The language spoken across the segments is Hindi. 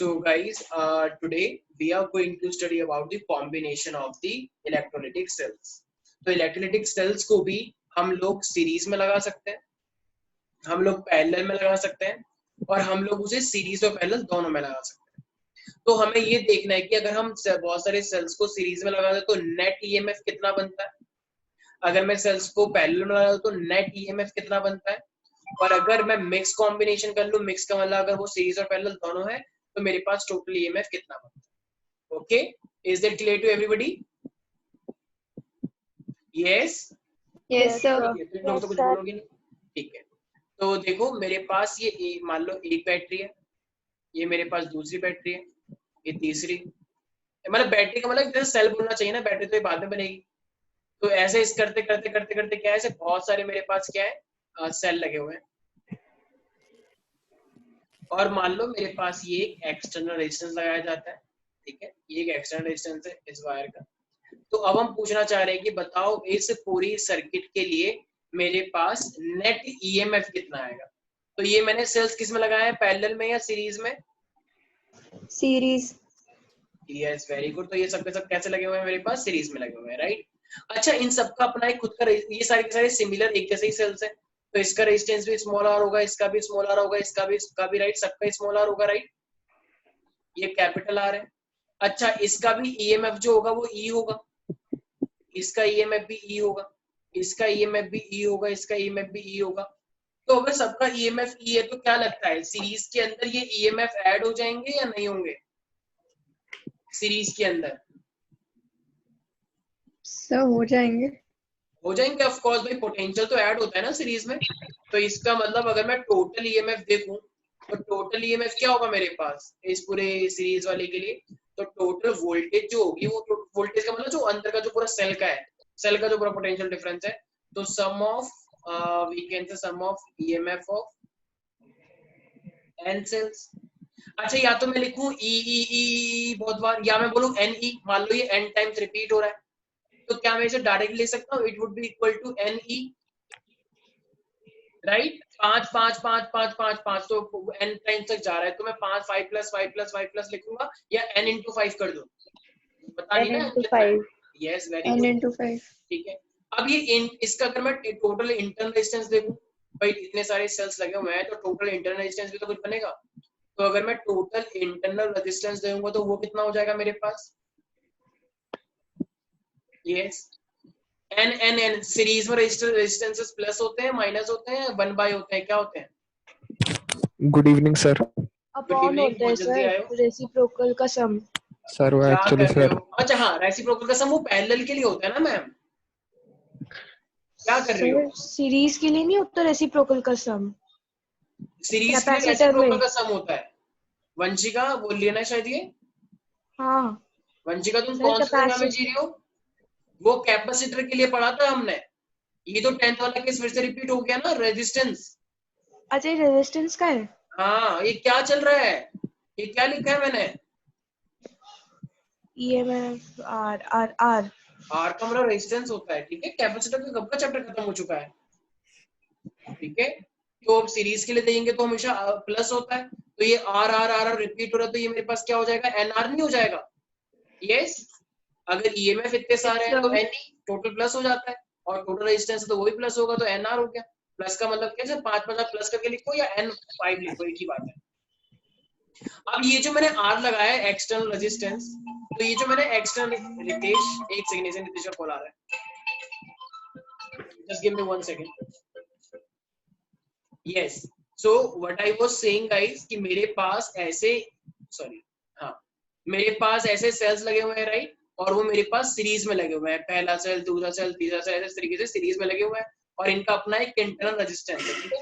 So guys, today we are going to study about the combination of the electrolytic cells. तो electrolytic cells को भी हम लोग सीरीज में लगा सकते हैं, हम लोग पैरेलल में लगा सकते हैं, और हम लोग उसे सीरीज और पैरेलल दोनों में लगा सकते हैं। तो हमें ये देखना है कि अगर हम बहुत सारे सेल्स को सीरीज में लगा दें तो नेट ईएमएफ कितना बनता है, अगर मैं सेल्स को पैरेलल में लगा दूं तो नेट ईएमएफ कितना बनता है, और अगर मैं मिक्स कॉम्बिनेशन कर लूं, मिक्स का मतलब अगर वो सीरीज और पैरेलल दोनों है तो मेरे पास टोटल ईएमएफ कितना बनता है। Okay, is that clear to everybody? Yes yes sir. तुम लोग तो कुछ बोलोगे नहीं, ठीक है। तो देखो मेरे पास ये मान लो एक बैटरी है, ये मेरे पास दूसरी बैटरी है, ये तीसरी, मतलब बैटरी का मतलब जैसे सेल बनना चाहिए ना, बैटरी तो ये बाद में बनेगी। तो ऐसे इस करते करते करते करते क्या है, ऐसे बहुत सारे मेरे पास क्या है सेल लगे हुए हैं, और मान लो मेरे पास ये एक एक्सटर्नल रेजिस्टेंस लगाया जाता है, ठीक है, ये एक एक्सटर्नल रेजिस्टेंस है इस वायर का। तो अब हम पूछना चाह रहे हैं कि बताओ इस पूरी सर्किट के लिए मेरे पास नेट ईएमएफ कितना आएगा। तो ये मैंने सेल्स किस में लगाया है, पैरेलल में या सीरीज में? सीरीज। Yes, very good. तो ये सब के सब कैसे लगे हुए हैं, मेरे पास सीरीज में लगे हुए हैं, राइट। अच्छा, इन सबका अपना एक खुद का, ये सारे के सारे सिमिलर एक जैसे ही सेल्स है, तो इसका रेजिस्टेंस भी स्मॉल आर होगा, इसका भी स्मॉल आर होगा, इसका भी राइट, सबका स्मॉल आर होगा, राइट। ये कैपिटल आर है। अच्छा, इसका भी ईएमएफ जो होगा वो ई होगा, इसका ईएमएफ भी ई होगा, इसका ईएमएफ भी ई होगा, इसका ईएमएफ भी ई होगा। तो अगर सबका ईएमएफ ई है तो क्या लगता है सीरीज के अंदर ये ईएमएफ ऐड हो जाएंगे या नहीं होंगे सीरीज के अंदर? सर हो जाएंगे, हो जाएंगे ऑफ कोर्स भाई, पोटेंशियल तो ऐड होता है ना सीरीज में। तो इसका मतलब अगर मैं टोटल ईएमएफ देखूं तो टोटल ईएमएफ क्या होगा मेरे पास इस पूरे सीरीज वाले के लिए, तो टोटल वोल्टेज जो होगी वो वोल्टेज का मतलब जो अंदर का जो पूरा सेल का है, सेल का जो पूरा पोटेंशियल डिफरेंस है, तो सम of we can say some of EMF of N cells. अच्छा, या तो मैं लिखूं ई ई ई बहुत बार, या मैं बोलूं एन ई, मान लो ये एन टाइम्स रिपीट हो रहा है, तो क्या मैं इसे डायरेक्टली ले सकता हूँ, it would be equal to N E, right. 5 5 5 5 5 5 तो एन टाइम्स तक जा रहा है, तो मैं 5 5 प्लस 5 प्लस 5 प्लस लिखूंगा या एन इंटू 5 कर दूं, पता नहीं ना कितना है। Yes, very good, n into 5। ठीक है। अब ये इसका अगर मैं टोटल इंटरनल रेजिस्टेंस देखूं, भाई इतने सारे सेल्स लगे हुए हैं तो टोटल इंटरनल रेजिस्टेंस भी तो कुछ बनेगा। तो अगर मैं टोटल इंटरनल रेजिस्टेंस दूंगा तो वो कितना हो जाएगा मेरे पास, yes N N N. Series में रेजिस्टेंसेस प्लस होते हैं, माइनस होते हैं, 1 बाय होते हैं, क्या होते हैं? Good evening sir. अपॉन होता है सर, रेसिप्रोकल का सम। सर वो क्या एक्चुअली कर रहे सर, हो? अच्छा हाँ, रेसिप्रोकल का सम वो पैरेलल के लिए होता है ना मैम, क्या कर रही हो? सर सीरीज के लिए नहीं होता रेसिप्रोकल का सम, सीरीज के लिए कैपेसिटर रेसिप्रोकल में। का सम होता है। वंशिका बोल लिया ना शायद ये, हाँ वंशिका तुम सर, कौन सी दुनिया में जी कैपेसिटर। रही हो? वो कैपेसिटर के लिए पढ़ा था हमने, ये तो 10th वाला केस फिर से रिपीट हो गया ना, रेजिस्टेंस। अच्छा, रेजिस्टेंस का है। हाँ, ये क्या चल रहा है, ये क्या लिखा है मैंने? EMF R R R R का मतलब रेजिस्टेंस होता है, ठीक है। कैपेसिटर का कब का चैप्टर खत्म हो चुका है, ठीक है। तो अब सीरीज के लिए देंगे तो हमेशा प्लस होता है, तो ये आर आर आर रिपीट हो रहा है, तो ये मेरे पास क्या हो जाएगा, एन आर नहीं हो जाएगा? यस, अगर ईएमएफ इतने सारे हैं तो एन ई टोटल प्लस हो जाता है, और टोटल रेजिस्टेंस तो वही प्लस होगा, तो एन आर हो गया। प्लस का मतलब कैसे 5 मतलब प्लस करके लिखो या एन 5 लिखो, एक ही बात है। अब ये जो मैंने आर लगाया है एक्सटर्नल रेजिस्टेंस, तो ये जो मैंने एक्सटर्नल, रितेश एक सेकंड से, नितेश का कॉल आ रहा है, just give me 1 second. Yes, so what I was saying guys कि मेरे पास ऐसे, सॉरी हाँ, मेरे पास ऐसे सेल्स लगे हुए हैं, राइट, और वो मेरे पास सीरीज में लगे हुए हैं, पहला सेल, दूसरा सेल, तीसरा सेल, ऐसे तरीके से सीरीज में लगे हुए हैं, और इनका अपना एक इंटरनल रेजिस्टेंस है, ठीक है।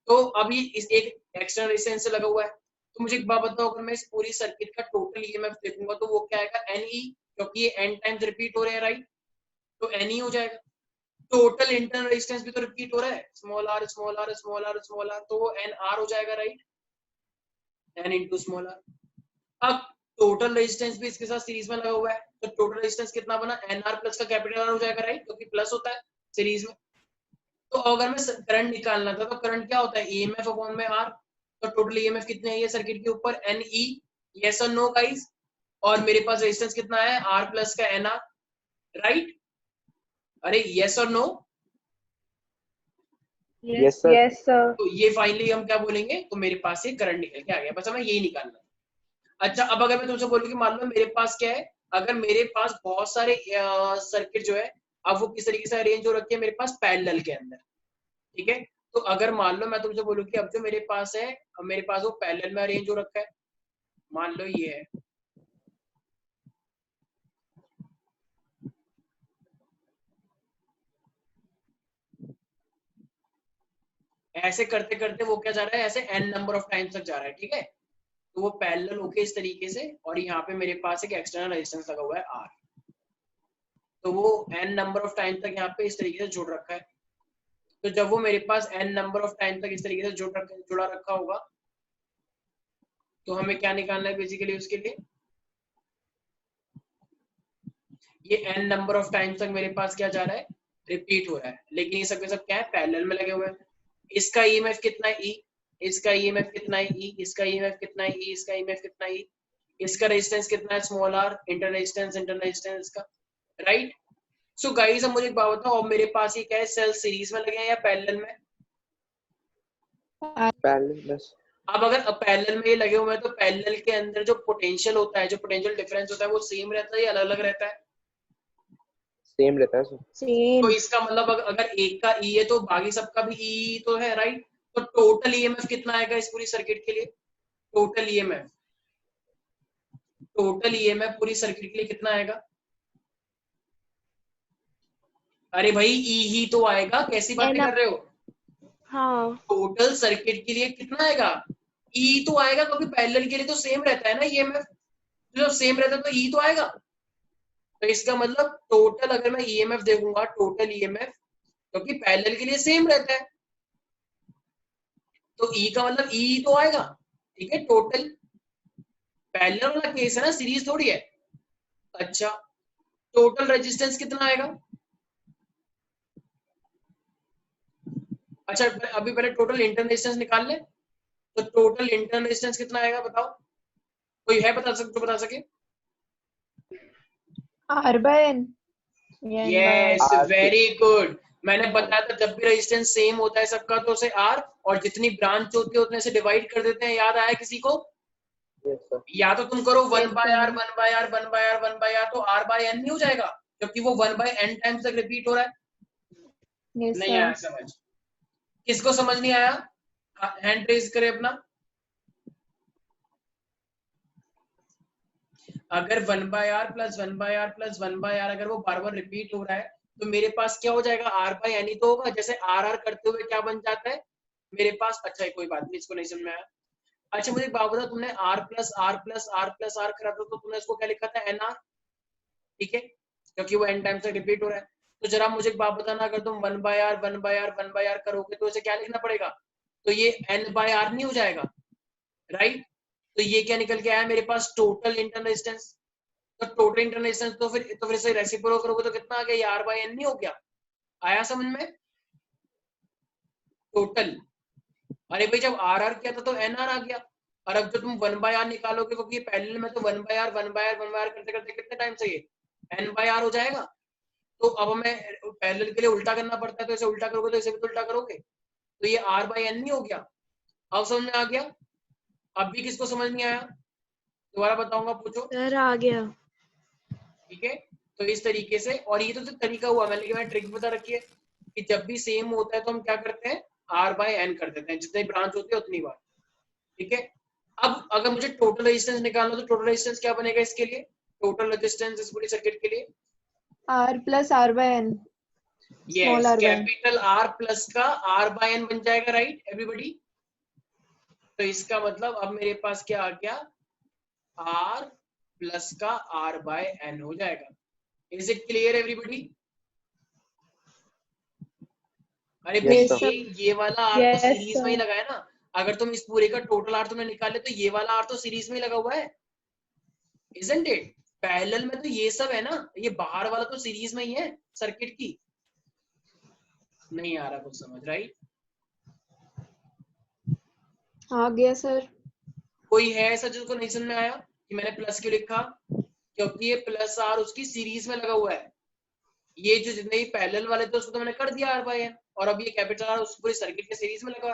तो अभी इस एक एक्सटर्नल रेजिस्टेंस से लगा हुआ है, तो मुझे एक बात बताओ, अगर मैं इस पूरी सर्किट का टोटल ईएमएफ देखूंगा तो वो क्या आएगा, एन ई, क्योंकि ये एन टाइम्स रिपीट हो रहे हैं, राइट, तो एन ई हो जाएगा। टोटल इंटरनल रेजिस्टेंस भी तो रिपीट हो रहा है, small R small R small R small R, तो वो एन आर हो जाएगा, right, N into small R. अब टोटल रेजिस्टेंस भी इसके साथ सीरीज में लगा हुआ है, तो टोटल रेजिस्टेंस कितना बना, एन आर प्लस का कैपिटल आर हो जाएगा, राइट, क्योंकि प्लस होता है सीरीज में। तो अगर मैं करंट निकालना था तो करंट क्या होता है, ईएमएफ अपॉन में आर, तो टोटल ईएमएफ कितने है ये सर्किट के ऊपर, एन ई यस और नो गाइस? और मेरे पास रेजिस्टेंस कितना है, R प्लस का NR, राइट? अरे यस और नो? Yes sir. तो ये फाइनली हम क्या बोलेंगे, तो मेरे पास से करंट निकल के आ गया, बस हमें यही निकालना है। अच्छा, अब अगर मैं तुमसे बोलूं कि मान लो मेरे पास क्या है, अगर मेरे पास बहुत सारे सर्किट जो है, अब वो किस तरीके से अरेंज हो रखे हैं मेरे पास पैरेलल के अंदर, ठीक है? तो अगर मान लो मैं तुमसे बोलूं कि अब जो मेरे पास है, अब मेरे पास वो पैरेलल में अरेंज हो रखा है, मान लो ये है, ऐसे करते करते वो क्या जा रहा है, ऐसे n नंबर ऑफ टाइम्स तक जा रहा है, ठीक है? तो वो पैरेलल होके इस तरीके से, और यहाँ पे मेरे पास एक एक्सटर्नल रेजिस्टेंस लगा हुआ है R, तो वो n नंबर ऑफ टाइम तक यहाँ पे इस तरीके से जुड़ रखा है। तो जब वो मेरे पास n नंबर ऑफ टाइम तक इस तरीके से जुड़ा रखा होगा, तो हमें क्या निकालना है बेसिकली उसके लिए, ये n नंबर ऑफ टाइम्स तक मेरे पास क्या जा रहा है, रिपीट हो रहा है, लेकिन ये सब के सब क्या है, पैरेलल में लगे हुए हैं। इसका ईएमएफ कितना है, E, इसका ईएमएफ कितना है, E, इसका ईएमएफ कितना है, E, इसका ईएमएफ कितना है, E, इसका रेजिस्टेंस कितना है, स्मॉल r, इंटर रेजिस्टेंस का, राइट? सो गाइस, अब मुझे एक बात बताओ, अब मेरे पास ये क्या है, सेल सीरीज में लगे हैं या पैरेलल में? पैरेलल। अब अगर पैरेलल में ये लगे हुए हैं, तो पैरेलल के अंदर जो पोटेंशियल होता है, जो पोटेंशियल डिफरेंस होता है, वो सेम रहता है या अलग अलग रहता है? सेम रहता है सर। तो सेम। इसका मतलब अगर एक का ई है तो बाकी सबका भी ई तो है, राइट? तो टोटल ईएमएफ कितना आएगा इस पूरी सर्किट के लिए, टोटल ईएमएफ पूरी सर्किट के लिए कितना आएगा? अरे भाई ई ही तो आएगा, कैसी बातें कर रहे हो? हाँ। टोटल सर्किट के लिए कितना आएगा, ई तो आएगा, क्योंकि पैरेलल के लिए तो सेम रहता है ना ईएमएफ, जो सेम रहता है तो ई तो आएगा। तो इसका मतलब टोटल अगर मैं ईएमएफ देखूंगा, टोटल ईएमएफ, क्योंकि पैरेलल के लिए सेम रहता है, तो ई का मतलब ई तो आएगा, ठीक है? टोटल पैरेलल वाला केस है ना, सीरीज थोड़ी है। अच्छा, टोटल रेजिस्टेंस कितना आएगा? अच्छा, अभी पहले टोटल इंटरनल रेजिस्टेंस निकाल ले, तो टोटल इंटरनल रेजिस्टेंस कितना आएगा बताओ, कोई है बता सके? R/N। Yes, very good. मैंने बताया था जब भी रेजिस्टेंस सेम होता है सबका, तो उसे R, और जितनी ब्रांच होती है उतने से डिवाइड कर देते हैं, याद आया किसी को? या तो तुम करो 1/R 1/R 1/R 1/R, तो R/N नहीं हो जाएगा, क्योंकि वो 1/N टाइम्स तक रिपीट हो रहा है। नहीं आया समझ? किसको समझ नहीं आया, हैंड रेज करे अपना। अगर 1/R plus 1/R plus 1/R अगर वो बार बार रिपीट हो रहा है, तो मेरे पास क्या हो जाएगा, R/N ही तो होगा। जैसे R करते हुए क्या बन जाता है मेरे पास, अच्छा कोई बात नहीं, इसको नहीं समझ में आया। अच्छा, मुझे एक बात बताओ, तुमने R plus R plus R plus R करा था, तो तुमने इसको क्या लिखा था, NR, ठीक है? क्योंकि वो n टाइम तक रिपीट हो रहा है। तो जरा मुझे एक बात बताना, अगर तुम 1/R 1/R 1/R करोगे, तो इसे क्या लिखना पड़ेगा, तो ये N/R नहीं हो जाएगा, राइट? तो ये क्या निकल के आया मेरे पास, टोटल इंटरनल रेजिस्टेंस। तो टोटल इंटरनल रेजिस्टेंस, तो फिर इसे रेसिप्रोकल करोगे तो कितना आ गया, ये R/N नहीं हो गया? आया समझ में? टोटल, अरे भाई जब R किया था तो NR आ गया, और अब जो तुम 1/R निकालोगे, क्योंकि पैरेलल में तो 1/R 1/R 1/R करते करते कितने टाइम चाहिए, N/R हो जाएगा। तो अब हमें पैरेलल के लिए उल्टा करना पड़ता है, तो इसे उल्टा करोगे तो इसे भी तो उल्टा करोगे, तो ये R/N नहीं हो गया? अब समझ में आ गया? अब भी किसको समझ नहीं आया, दोबारा बताऊंगा, पूछो। सर आ गया। ठीक है, तो इस तरीके से, और ये तो तरीका हुआ, मैंने ट्रिक बता रखी है कि जब भी सेम होता है तो हम क्या करते हैं, R/N कर देते हैं, जितनी ब्रांच होती है उतनी बार, ठीक है? अब अगर मुझे टोटल रेजिस्टेंस निकालना, तो टोटल रेजिस्टेंस क्या बनेगा इसके लिए, टोटल रेजिस्टेंस इस पूरी सर्किट के लिए, R plus R/N। Yes, R/N। Capital R plus का R/N बन जाएगा, राइट एवरीबॉडी? तो इसका मतलब अब मेरे पास क्या आ गया, R प्लस का R/N हो जाएगा। Is it clear everybody? अरे भाई Yes sir। ये वाला R तो Yes सीरीज में ही sir। लगा है ना, अगर तुम इस पूरे का टोटल R तुमने निकाले, तो ये वाला R तो सीरीज में ही लगा हुआ है, इजंट इट? पैरेलल में तो ये सब है ना, ये बाहर वाला तो सीरीज में ही है सर्किट की। नहीं आ रहा कुछ समझ, राइट? आ गया सर। कोई है ऐसा जिसको नहीं समझ में आया कि मैंने प्लस क्यों लिखा? क्योंकि ये प्लस आर उसकी सीरीज में लगा हुआ है। ये जो जितने भी पैरेलल वाले थे उसको तो मैंने कर दिया आर बाई एन, और अब ये कैपिटल आर उस पूरी सर्किट के सीरीज में लगा।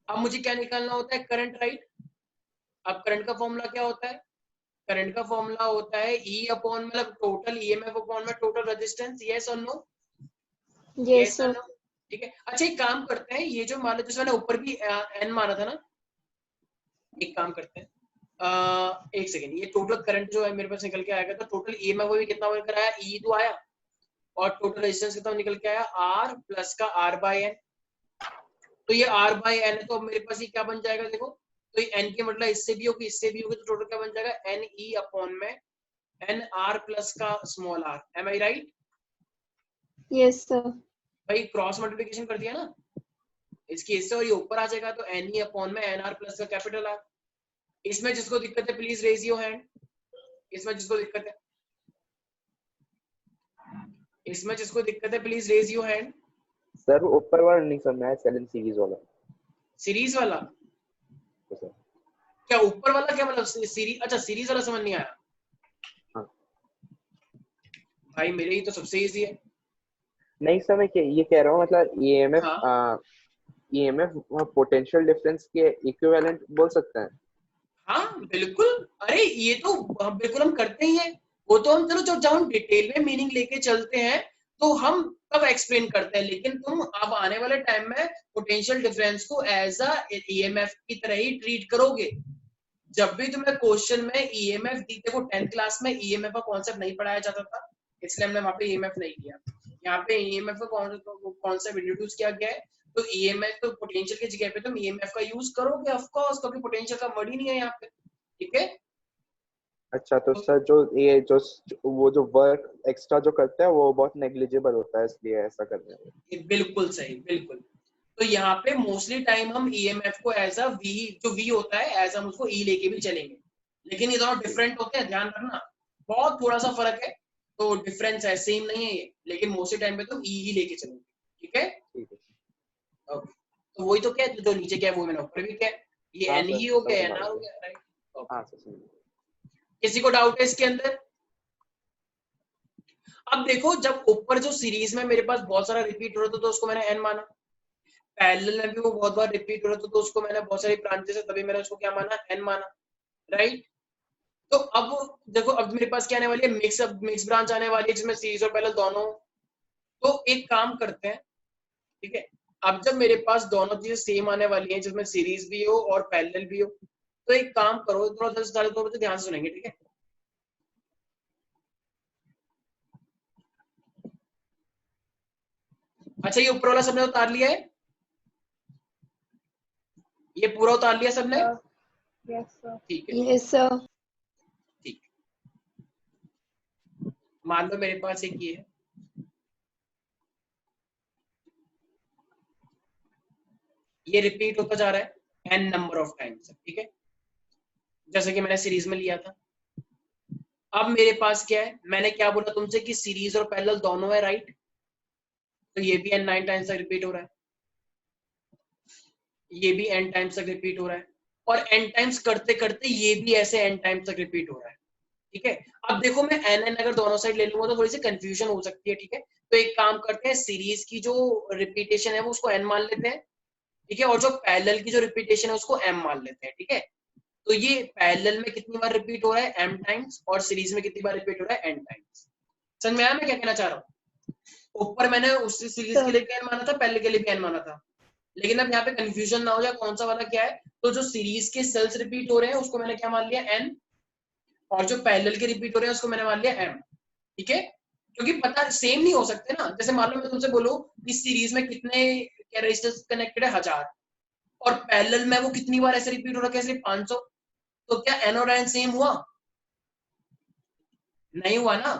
अब मुझे क्या निकालना होता है? Current, right? अब करंट का फॉर्मूला क्या होता है? करंट का फॉर्मूला होता है ई अपॉन मतलब टोटल ईएमएफ अपॉन में टोटल रेजिस्टेंस। यस और नो? Yes sir. ठीक है। अच्छा एक काम करते हैं, ये जो मान लो जैसे मैंने ऊपर भी एन माना था ना, एक काम करते हैं, एक सेकेंड, ये टोटल करंट जो है मेरे पास निकल के आएगा, तो टोटल ईएमएफ वो भी कितना बनकर आया? ई तो आया, और टोटल रेजिस्टेंस कितना निकल के आया? आर प्लस का आर बाई एन। तो ये आर बाई एन है, तो मेरे पास ये क्या बन जाएगा? देखो, तो ये एन के मतलब इससे भी होगी इससे भी होगी, तो टोटल क्या बन जाएगा? एन ई अपॉन में एन आर प्लस का small R. Am I right? Yes sir. भाई क्रॉस मल्टीप्लिकेशन कर दिया ना इसकी, इससे और ये ऊपर आ जाएगा, तो एन ई अपॉन में एन आर प्लस का कैपिटल आर। इसमें जिसको दिक्कत है प्लीज रेज योर हैंड। इसमें जिसको दिक्कत है, इसमें जिसको दिक्कत है please raise your hand. Sir ऊपर वाला नहीं समझ में आया, सेलन सीरीज वाला। सीरीज वाला तो सर क्या ऊपर वाला क्या मतलब सीरीज? अच्छा सीरीज वाला समझ नहीं आया। हाँ। भाई मेरे ही तो सबसे इजी है। नहीं सर, मैं ये कह रहा हूँ मतलब ईएमएफ हाँ। ईएमएफ पोटेंशियल डिफरेंस के इक्विवेलेंट बोल सकते हैं। हाँ बिल्कुल, अरे ये तो बिल्कुल हम करते ही हैं। वो तो हम चलो जब हम डिटेल में मीनिंग लेके चलते हैं तो हम तब एक्सप्लेन करते हैं, लेकिन तुम अब आने वाले टाइम में पोटेंशियल डिफरेंस को एज अ ईएमएफ की तरह ही ट्रीट करोगे। जब भी तुम्हें क्वेश्चन में ईएमएफ दी, देखो 10th क्लास में ईएमएफ का कॉन्सेप्ट नहीं पढ़ाया जाता था, इसलिए हमने वहां पे ईएमएफ नहीं किया। यहाँ पे ईएमएफ का कॉन्सेप्ट इंट्रोड्यूस किया गया है, तो ईएमएफ तो पोटेंशियल की जगह पे तुम ईएमएफ का यूज करोगे ऑफ कोर्स, क्योंकि पोटेंशियल का वर्ड ही नहीं है यहाँ पे। ठीक है। अच्छा तो सर जो ये जो वो जो वर्क एक्स्ट्रा जो करता है वो बहुत नेग्लिजिबल होता है, इसलिए ऐसा कर रहे हैं। बिल्कुल सही, बिल्कुल। तो यहाँ पे मोस्टली टाइम हम ईएमएफ को एज अ वी, जो वी होता है एज हम उसको ई लेके भी चलेंगे, लेकिन ये दोनों डिफरेंट होते हैं, ध्यान रखना, बहुत थोड़ा सा फर्क है, तो डिफरेंस है, सेम नहीं है ये, लेकिन मोस्टली टाइम पे तो ई ही लेके चलेंगे। ठीक है। ठीक है। ओके, तो वही तो क्या है, जो नीचे क्या है वो मैंने ऊपर भी क्या है, ये हाँ एन सर, ही हो गया, समझ एन में आ आर हो गया। गया, राइट? हाँ सर समझ गया। किसी को डाउट है इसके अंदर? अब देखो, जब ऊपर जो सीरीज में मेरे पास बहुत सारा रिपीट हो रहा था तो उसको मैंने एन माना, पैरेलल में भी वो बहुत बार रिपीट हो रहा था तो उसको मैंने बहुत सारी ब्रांचेस है तभी मैंने उसको क्या माना? एन माना, राइट? तो अब देखो, अब मेरे पास क्या आने वाली है? मिक्स ब्रांच आने वाली है जिसमें सीरीज और पैरेलल दोनों। तो एक काम करते हैं, ठीक है, अब जब मेरे पास दोनों चीजें सेम आने वाली हैं जिसमें सीरीज भी हो और पैरेलल भी हो, तो एक काम करो, थोड़ा सा ध्यान से सुनेंगे, ठीक है? अच्छा ये ऊपर वाला सबने उतार लिया है? ये पूरा उतार लिया सबने? Yes sir. ठीक है, यस सर। ठीक। मान लो मेरे पास एक ये है, ये रिपीट होता जा रहा है n नंबर ऑफ टाइम्स, ठीक है, जैसे कि मैंने सीरीज में लिया था। अब मेरे पास क्या है, मैंने क्या बोला तुमसे कि सीरीज और पैरेलल दोनों है, राइट? तो ये भी n 9 टाइम्स तक रिपीट हो रहा है, ये भी n टाइम्स तक रिपीट हो रहा है, और n टाइम्स करते करते ये भी ऐसे n टाइम्स तक रिपीट हो रहा है। ठीक है। अब देखो मैं n अगर दोनों साइड ले लूंगा तो थोड़ी सी कंफ्यूजन हो सकती है, ठीक है, तो एक काम करते हैं, सीरीज की जो रिपीटेशन है वो उसको n मान लेते हैं, ठीक है, और जो पैरेलल की जो रिपीटेशन है उसको m मान लेते हैं, ठीक है। तो ये पैरेलल में कितनी बार रिपीट हो रहा है? m टाइम्स, और सीरीज में कितनी बार रिपीट हो रहा है? n times. समझ में आया मैं क्या कहना चाह रहा हूँ? ऊपर मैंने उस सीरीज के लिए n माना था, पैरेलल के लिए भी n माना था, लेकिन अब यहाँ पे कंफ्यूजन ना हो जाए कौन सा वाला क्या है, तो जो सीरीज के सेल्स रिपीट हो रहे हैं उसको मैंने क्या मान लिया? n, और जो पैरेलल के रिपीट हो रहे हैं उसको मैंने मान लिया m, ठीक है, क्योंकि पता सेम नहीं हो सकते ना। जैसे मान लो मैं तुमसे बोलूं कि सीरीज में कितने कैरेक्टर्स कनेक्टेड है? 1000, और पैरेलल में वो कितनी बार ऐसे रिपीट हो रहा है? कैसे? 500। तो क्या n और n सेम हुआ? नहीं हुआ ना।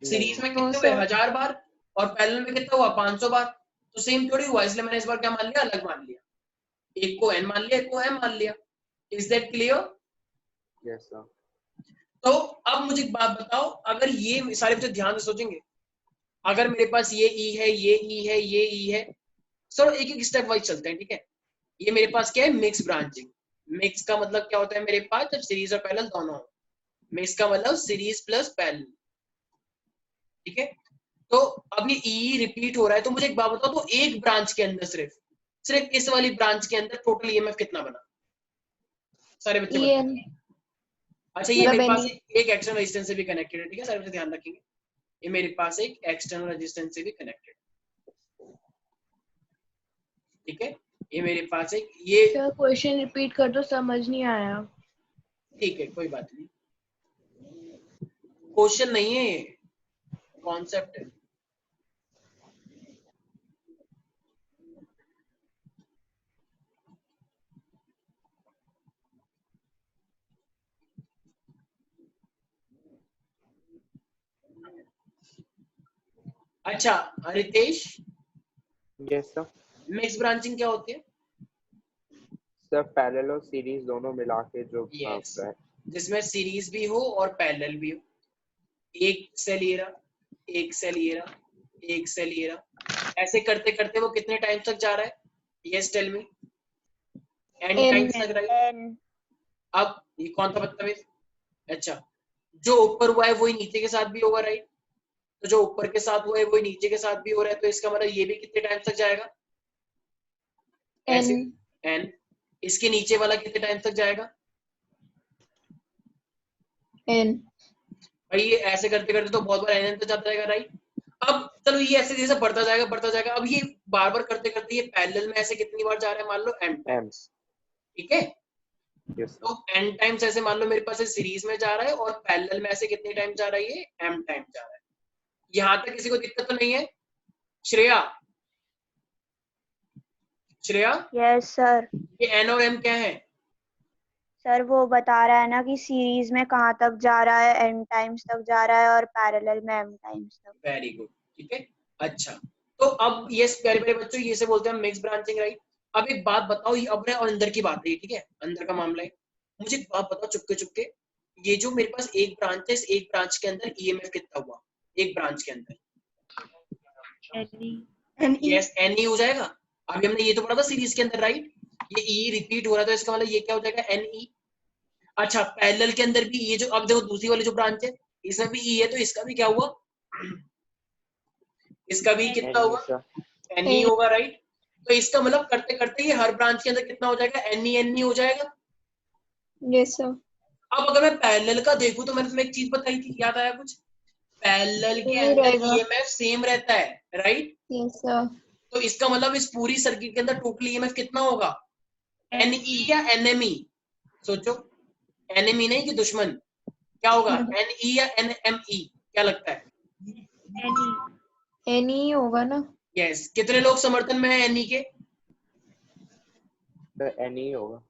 सीरीज में कितने हुए? 1000 बार, और पैरेलल में कितना हुआ? 500 बार। तो सेम थोड़ी हुआ, इसलिए मैंने इस बार क्या मान लिया? अलग मान लिया, एक को n मान लिया, एक को m मान लिया। Is that clear? Yes sir. तो अब मुझे एक बात बताओ, अगर ये सारे बच्चे ध्यान से सोचेंगे, अगर मेरे पास ये ई है, ये ई है, ये ई है, चलो एक एक स्टेप वाइज चलते हैं, ठीक है। ये मेरे पास क्या है? Mix branching. मिक्स का मतलब क्या होता है मेरे पास, जब सीरीज और पैरेलल दोनों हो। मिक्स का मतलब सीरीज प्लस पैरेलल, ठीक है। तो अब ये ई रिपीट हो रहा है, तो मुझे एक बात बताओ, तो एक ब्रांच के अंदर सिर्फ सिर्फ इस वाली ब्रांच के अंदर टोटल ईएमएफ कितना बना, सारे बच्चे बताओ। EN अच्छा ये मतलब मेरे पास NE एक एक्सटर्नल रेजिस्टेंस से भी कनेक्टेड है, ठीक है, सारे बच्चे ध्यान रखेंगे, ये मेरे पास एक एक्सटर्नल रेजिस्टेंस से भी कनेक्टेड, ठीक है, ये मेरे पास एक ये, सर क्वेश्चन रिपीट कर दो, समझ नहीं आया। ठीक है कोई बात नहीं, क्वेश्चन नहीं है ये, कॉन्सेप्ट है। अच्छा Ritesh, yes sir. Mix branching क्या होती है? सर पैरेलल और सीरीज दोनों मिला के जो यस, होता है। जिसमें सीरीज भी हो और पैरेलल भी हो, एक सेल ये रहा, एक सेल ये रहा, एक सेल ये रहा, ऐसे करते करते वो कितने टाइम तक जा रहा है? Yes tell me, N N times तक, राइट। अब ये कौन था बदतमीज? अच्छा, जो ऊपर हुआ है वही नीचे के साथ भी होगा, राइट। तो जो ऊपर के साथ हुआ है वही नीचे के साथ भी हो रहा है, तो इसका मतलब ये भी कितने टाइम तक जाएगा? ऐसे N एन, इसके नीचे वाला कितने टाइम तक जाएगा? N भाई ये ऐसे करते करते तो बहुत बार एन तक जाता रहेगा, राइट। अब चलो ये ऐसे जैसे बढ़ता जाएगा बढ़ता जाएगा, अब ये बार बार करते करते ये पैरेलल में ऐसे कितनी बार जा रहा है, मान लो एम एम। टाइम्स, ठीक है। यस तो एन टाइम्स ऐसे मान लो मेरे पास सीरीज में जा रहा है, और पैरेलल में ऐसे कितने टाइम जा रहा है, ये एम टाइम जा रहा है। यहां तक किसी को दिक्कत तो नहीं है? Shreya, Shreya, yes sir. ये एन और एम क्या है? सर वो बता रहा है ना कि सीरीज में कहाँ तक जा रहा है, n टाइम्स तक जा रहा है और पैरेलल में m टाइम्स तक। वेरी गुड, ठीक है। अच्छा, तो अब ये प्यारे प्यारे बच्चों, ये से बोलते हैं मिक्स ब्रांचिंग, राइट। अब एक बात बताओ, ये अपने और अंदर की बात है, ठीक है, अंदर का मामला है। मुझे एक बात बताओ चुपके चुपके, ये जो मेरे पास एक ब्रांच है, इस एक ब्रांच के अंदर ईएमएफ कितना हुआ एक ब्रांच के अंदर? यस एन ई हो जाएगा। अभी हमने ये तो पढ़ा था सीरीज के अंदर, राइट। ये ई रिपीट हो रहा है, तो इसका मतलब ये क्या हो जाएगा, एन ई। अच्छा पैरेलल के अंदर भी ये जो, अब देखो दूसरी वाली जो ब्रांच है इसमें भी ई है, तो इसका भी क्या हुआ, इसका भी कितना एन होगा, सर। एन ई होगा, राइट। तो इसका मतलब करते करते ये हर ब्रांच के अंदर कितना हो जाएगा, एन ई हो जाएगा। Yes sir. अब अगर मैं पैरेलल का देखूं, तो मैंने तुम्हें एक चीज बताई थी, याद आया कुछ? पैरेलल के नहीं अंदर रहेगा। ईएमएफ सेम रहता है, राइट। Yes sir. तो इसका मतलब इस पूरी सर्किट के अंदर टोटल ईएमएफ कितना होगा, एन ई या एन एम ई? सोचो, एनिमी नहीं कि दुश्मन, क्या होगा, एन ई या एन एम ई, क्या लगता है? NE होगा ना। यस, कितने लोग समर्थन में है एन ई के? सर एन ही होगा।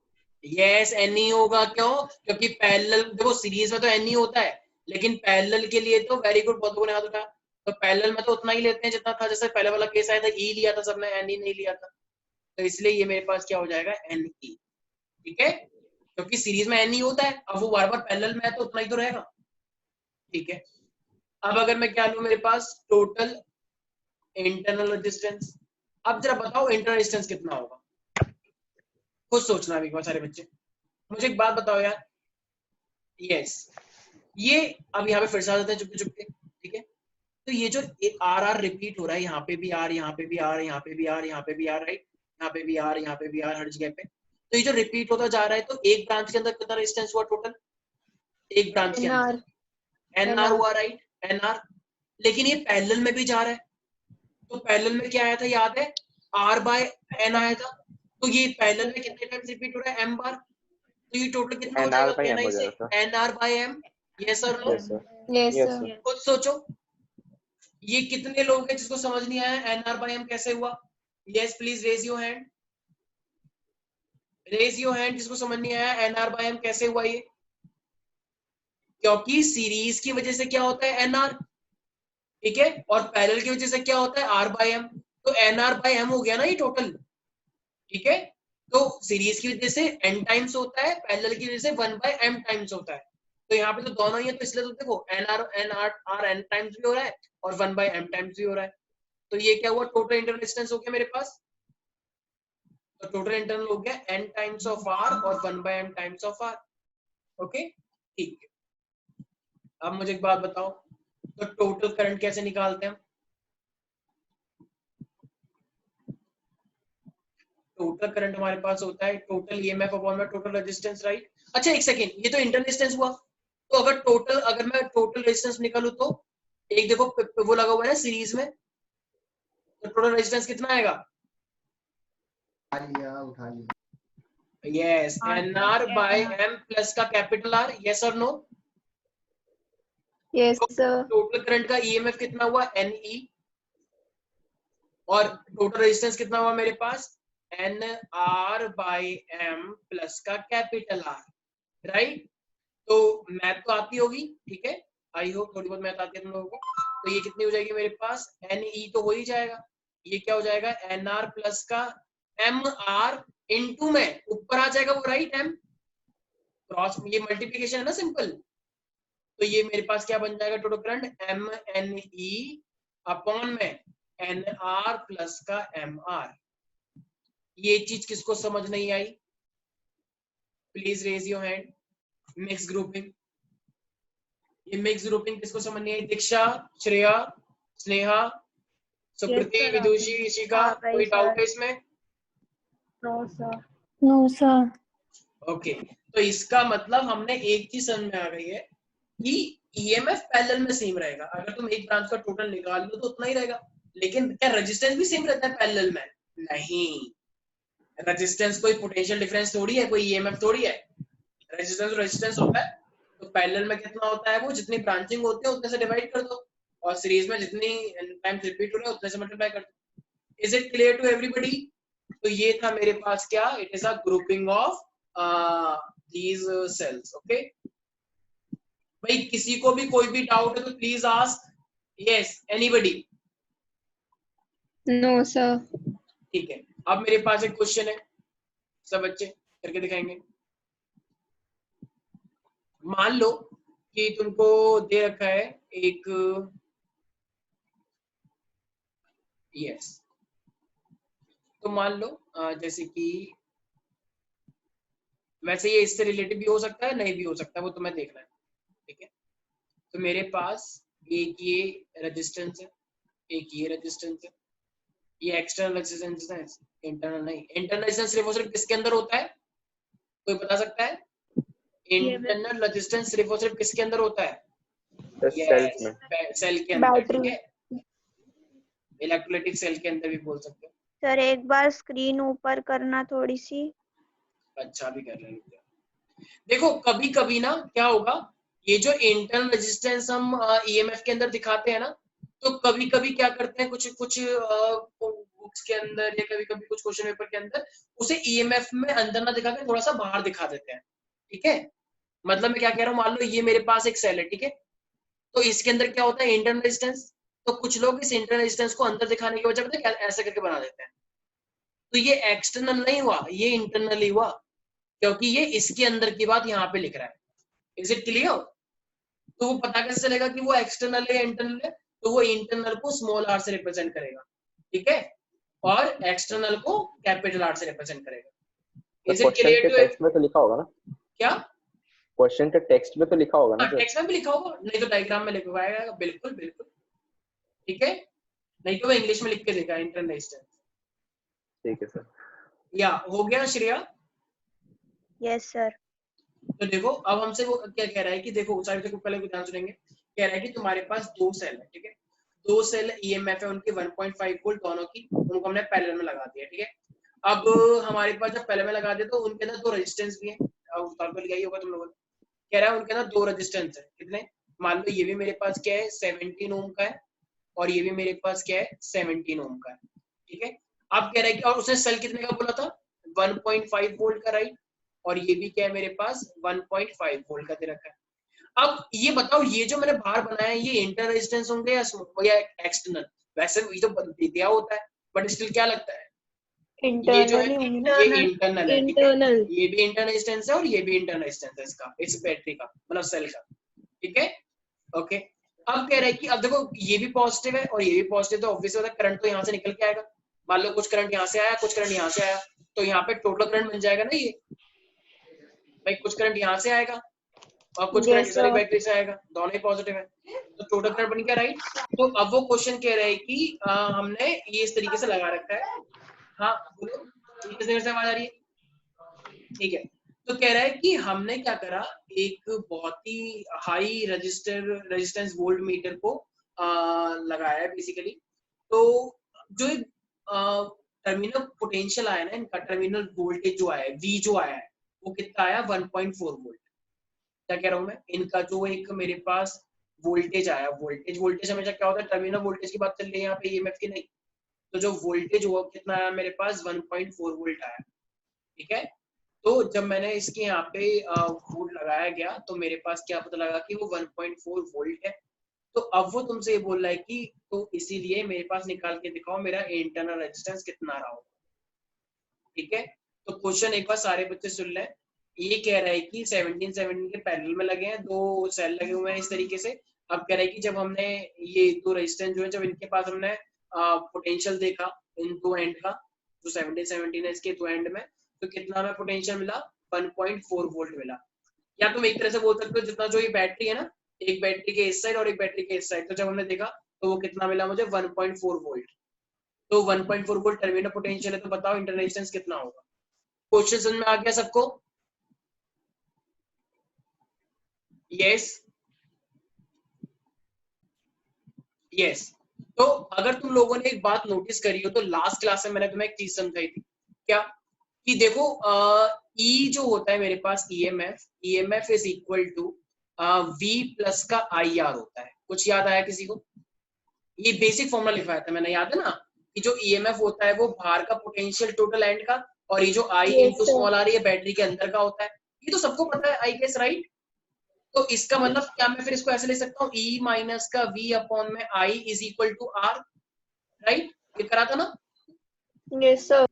यस एन ई होगा, क्यों? क्योंकि पैरेलल, देखो सीरीज में तो एन ई होता है, लेकिन पैरेलल के लिए तो वेरी गुड, बहुत लोगों ने हाथ उठाया, तो पैरेलल में तो उतना ही लेते हैं जितना था, जैसे पहले वाला केस आया था ई लिया था सबने, एन ई नहीं लिया था, तो इसलिए ये मेरे पास क्या हो जाएगा, एन ई, ठीक है। क्योंकि सीरीज में एन ई होता है, अब वो बार बार पैरेलल में है तो उतना ही तो रहेगा, ठीक है। अब अगर मैं क्या लूं, मेरे पास टोटल इंटरनल रेजिस्टेंस, अब जरा बताओ इंटरनल रेजिस्टेंस कितना होगा, खुद सोचना अभी सारे बच्चे, मुझे एक बात बताओ यार। यस, ये अब यहाँ पे फिर से आ जाते हैं चुपके चुपके, ठीक है। तो ये जो आर आर रिपीट हो रहा है, यहाँ पे भी आर, यहाँ पे भी आर, यहाँ पे भी आर, यहाँ पे भी आर, राइट, यहाँ पे भी आर, यहाँ पे भी आर, हर जगह पे, तो ये जो रिपीट होता जा रहा है, तो एक ब्रांच के अंदर कितना रेजिस्टेंस हुआ टोटल, एक ब्रांच के NR अंदर एन आर हुआ, राइट, एन आर। लेकिन ये पैरेलल में भी जा रहा है, तो पैरेलल में क्या आया था, याद है, आर बाय एन आया था, तो ये पैरेलल में कितने टाइम्स रिपीट हो रहा है, एम बार, तो ये टोटल कितना हो एन आर जाएगा, बाई एन एम आई हो से जाएगा sir. N R by M. Yes और no? Yes sir. Yes yes sir. Sir. खुद सोचो, ये कितने लोग हैं जिसको समझ नहीं आया एन आर बाय एम कैसे हुआ? Yes please raise your hand, raise your hand जिसको समझ नहीं आया एन आर बाय एम कैसे हुआ ये। क्योंकि सीरीज की वजह से क्या होता है, एन आर, ठीक है, और पैरेलल की वजह से क्या होता है, आर बाय एम, तो एन आर बाय एम हो गया ना ये टोटल, ठीक है। तो सीरीज की वजह से n टाइम्स होता है, पैरेलल की वजह से 1/m टाइम्स होता है, तो यहाँ पे तो दोनों ही है, तो इसलिए तो देखो एन टाइम्स भी हो रहा है और 1/m टाइम्स भी हो रहा है, तो ये क्या हुआ, टोटल इंटर रेजिस्टेंस हो गया मेरे पास। तो टोटल इंटरनल हो गया n टाइम्स ऑफ r और 1/m times of r। Okay ठीक है। अब मुझे एक बात बताओ, तो टोटल करंट कैसे निकालते हैं हम? टोटल करंट हमारे पास होता है टोटल ईएमएफ अपॉन में टोटल रेजिस्टेंस, राइट। अच्छा एक सेकेंड, ये तो इंटरनल रेजिस्टेंस हुआ, तो अगर मैं टोटल रेजिस्टेंस निकालूं तो एक देखो वो लगा हुआ है ना सीरीज में, तो टोटल रेजिस्टेंस कितना आएगा? उठा लिया। Yes, N R by M plus का कैपिटल आर, यस और no? Yes sir. Total current का ईएमएफ कितना हुआ? एन ई, और टोटल रेजिस्टेंस कितना हुआ मेरे पास? N R by M plus का कैपिटल आर, राइट। तो मैथ तो आती होगी, ठीक है, आई होप थोड़ी बहुत मैथ आती है तुम लोगों को। तो ये कितनी हो जाएगी मेरे पास? एन ई तो हो ही जाएगा, ये क्या हो जाएगा? एन आर प्लस का एम आर इंटू में ऊपर आ जाएगा वो, राइट, एम क्रॉस, ये मल्टीप्लीकेशन है ना सिंपल। तो ये मेरे पास क्या बन जाएगा? Total current M N E upon में एन आर प्लस का एम आर। ये चीज किसको समझ नहीं आई? Please raise your hand. Mix grouping, ये मिक्स ग्रुपिंग किसको समझ नहीं आई? दीक्षा, श्रेया, स्नेहा, सुकृति, sir, विदुषी, ईशिका, हाँ, भाई, कोई sir. डाउट है इसमें? No sir. No sir. Okay, तो इसका मतलब हमने एक चीज समझ में आ गई है कि ईएमएफ पैरेलल में सेम रहेगा। अगर तुम एक ब्रांच का टोटल निकाल लो तो उतना ही रहेगा, लेकिन क्या रेजिस्टेंस भी सेम रहता है पैरेलल में? नहीं, रेजिस्टेंस कोई पोटेंशियल डिफरेंस थोड़ी है, कोई ईएमएफ थोड़ी है। रेजिस्टेंस होता है, तो पैरेलल में कितना होता है? वो जितनी ब्रांचिंग होती है उतने से डिवाइड कर दो, और सीरीज में जितनी टाइम रिपीट हो रहा है उतने से मल्टीप्लाई कर दो। Is it clear to everybody? तो ये था मेरे पास क्या, it is a grouping of these cells. Okay भाई, किसी को भी कोई भी डाउट है तो please ask. Yes, anybody? No sir. ठीक है, अब मेरे पास एक क्वेश्चन है, सब बच्चे करके दिखाएंगे। मान लो कि तुमको दे रखा है एक, यस, तो मान लो जैसे कि, वैसे ये इससे रिलेटेड भी हो सकता है, नहीं भी हो सकता है, वो तुम्हें देखना है, ठीक है। तो मेरे पास एक ये रेजिस्टेंस है, एक ये रेजिस्टेंस है, ये एक्सटर्नल रेजिस्टेंस है, इंटरनल नहीं। इंटरनल रेजिस्टेंस सिर्फ और सिर्फ किसके अंदर होता है? कोई बता सकता है? इंटरनल रेजिस्टेंस सिर्फ और सिर्फ किसके अंदर होता है? सेल्स में, सेल के अंदर, ठीक है, इलेक्ट्रोलाइटिक सेल के अंदर भी बोल सकते हो। सर एक बार स्क्रीन ऊपर करना थोड़ी सी। अच्छा भी कर रहे हैं। देखो कभी कभी ना क्या होगा, ये जो इंटरनल रेजिस्टेंस हम ईएमएफ के अंदर दिखाते हैं ना, तो कभी कभी क्या करते हैं कुछ कुछ बुक्स के अंदर या कभी कभी कुछ क्वेश्चन पेपर के अंदर उसे ईएमएफ में अंदर ना दिखा के थोड़ा सा बाहर दिखा देते हैं, ठीक है। मतलब मैं क्या कह रहा हूँ, मान लो ये मेरे पास एक सेल है, ठीक है, तो इसके अंदर क्या होता है? Internal resistance. तो कुछ लोग इस इंटरनल रेजिस्टेंस को अंदर दिखाने की वजह से ऐसा करके बना देते हैं, तो ये एक्सटर्नल नहीं हुआ, ये इंटरनल ही हुआ, क्योंकि ये इसके अंदर की बात यहाँ पे लिख रहा है। Is it clear? तो वो पता कैसे चलेगा कि वो एक्सटर्नल है इंटरनल है? तो वो इंटरनल को स्मॉल आर से रिप्रेजेंट करेगा, ठीक है, और एक्सटर्नल को कैपिटल आर से रिप्रेजेंट करेगा। Is it clear to? Text में तो लिखा होगा ना? क्या क्वेश्चन के टेक्स्ट में तो लिखा होगा ना? टेक्स्ट में भी लिखा होगा, नहीं तो डायग्राम में लिखा होगा, बिल्कुल बिल्कुल, ठीक है, नहीं तो वो इंग्लिश में लिख के देगा इंटरनल रेजिस्टेंस। ठीक है सर। या हो गया श्रेया? Yes sir. तो देखो अब हमसे वो क्या कह रहा है कि देखो सारे देखो पहले को ध्यान सुनेंगे, कह रहा है कि तुम्हारे पास दो सेल है, ठीक है, दो सेल ईएमएफ है उनकी 1.5 वोल्ट दोनों की, उनको हमने पैरेलल में लगा दिया, ठीक है। अब हमारे पास जब पैरेलल में लगा दिया तो उनके अंदर दो रेजिस्टेंस भी है, लिखा ही होगा तुम लोगों ने। कह रहा है उनके अंदर दो रेजिस्टेंस है, कितने? मान लो ये भी मेरे पास क्या है 17 ओम का है, और ये भी मेरे पास क्या है 17 ओम का है, ठीक है। अब कह रहा है कि और उसने सेल कितने का बोला था? 1.5 वोल्ट का, राइट, और ये भी क्या है मेरे पास 1.5 वोल्ट का दे रखा है। अब ये बताओ, ये जो मैंने बाहर बनाया है ये इंटर रेजिस्टेंस होंगे या एक्सटर्नल? वैसे ये तो दिया होता है, बट स्टिल क्या लगता है ये जो है ये इंटरनल है, इंटरनल। ये भी इंटरनल रेजिस्टेंस है और ये भी इंटरनल रेजिस्टेंस है इसका, इस बैटरी का मतलब सेल का, ठीक है। ओके, अब कह रहा है कि अब देखो ये भी पॉजिटिव है और ये भी पॉजिटिव, तो ऑब्वियसली करंट तो यहाँ से निकल के आएगा। मान लो कुछ करंट यहाँ से आया, कुछ करंट यहाँ से आया, तो यहाँ पे टोटल करंट बन जाएगा ना ये भाई, कुछ करंट यहाँ से आएगा और कुछ करंट इस वाली बैटरी से आएगा, दोनों ही पॉजिटिव है, तो टोटल करंट बन गया, राइट। तो अब वो क्वेश्चन कह रहा है कि हमने ये इस तरीके से लगा रखा है, हाँ बोलो किस देर से आवाज आ रही है, ठीक है। तो कह रहा है कि हमने क्या करा, एक बहुत ही हाई रेजिस्टेंस वोल्ट मीटर को लगाया है बेसिकली। तो जो टर्मिनल पोटेंशियल आया ना इनका, टर्मिनल वोल्टेज जो आया है, V जो आया है वो कितना आया, 1.4 वोल्ट। क्या कह रहा हूँ मैं, इनका जो एक मेरे पास वोल्टेज आया, वोल्टेज हमेशा क्या होता है, टर्मिनल वोल्टेज की बात चल रही है यहाँ पे, ईएमएफ की नहीं। तो जो वोल्टेज हुआ कितना आया मेरे पास, 1.4 वोल्ट आया, ठीक है। तो जब मैंने इसके यहाँ पे वोल्ट लगाया गया तो मेरे पास क्या पता लगा कि वो 1.4 वोल्ट है। तो अब वो तुमसे ये बोल रहा है कि तो इसीलिए मेरे पास निकाल के दिखाओ मेरा इंटरनल रेजिस्टेंस कितना रहा होगा, ठीक है। तो क्वेश्चन एक बार सारे बच्चे सुन लें। ये कह रहा है कि 17 के पैरेलल में लगे हैं, दो सेल लगे हुए हैं इस तरीके से। अब कह रहा है कि जब हमने ये दो रेजिस्टेंस जो है, जब इनके पास हमने पोटेंशियल देखा इन दो एंड का, जो 17 है इसके दो एंड में, तो कितना हमें पोटेंशियल मिला, 1.4 वोल्ट मिला। या तुम एक तरह से बोल सकते हो जितना जो ये बैटरी है ना, एक बैटरी के इस साइड और एक बैटरी के इस साइड, तो जब हमने देखा तो वो कितना मिला मुझे, 1.4 वोल्ट। तो 1.4 वोल्ट टर्मिनल पोटेंशियल है, तो बताओ इंटरनल रेजिस्टेंस कितना होगा। क्वेश्चन समझ में आ गया सबको? Yes yes. तो अगर तुम लोगों ने एक बात नोटिस करी हो तो लास्ट क्लास में मैंने तुम्हें एक चीज समझाई थी, क्या कि देखो E जो होता है मेरे पास EMF is equal to V plus का IR होता है। कुछ याद आया किसी को? ये बेसिक फॉर्मूला लिखवाया था मैंने, याद है ना, कि जो EMF होता है वो बाहर का पोटेंशियल टोटल एंड का, और ये जो I इंटू स्मॉल r ये बैटरी के अंदर का होता है। ये तो सबको पता है आई गेस, राइट। तो इसका मतलब क्या मैं फिर इसको ऐसे ले सकता हूँ, E माइनस का V अपॉन में I is equal to R, right. ये करा था ना? Yes sir.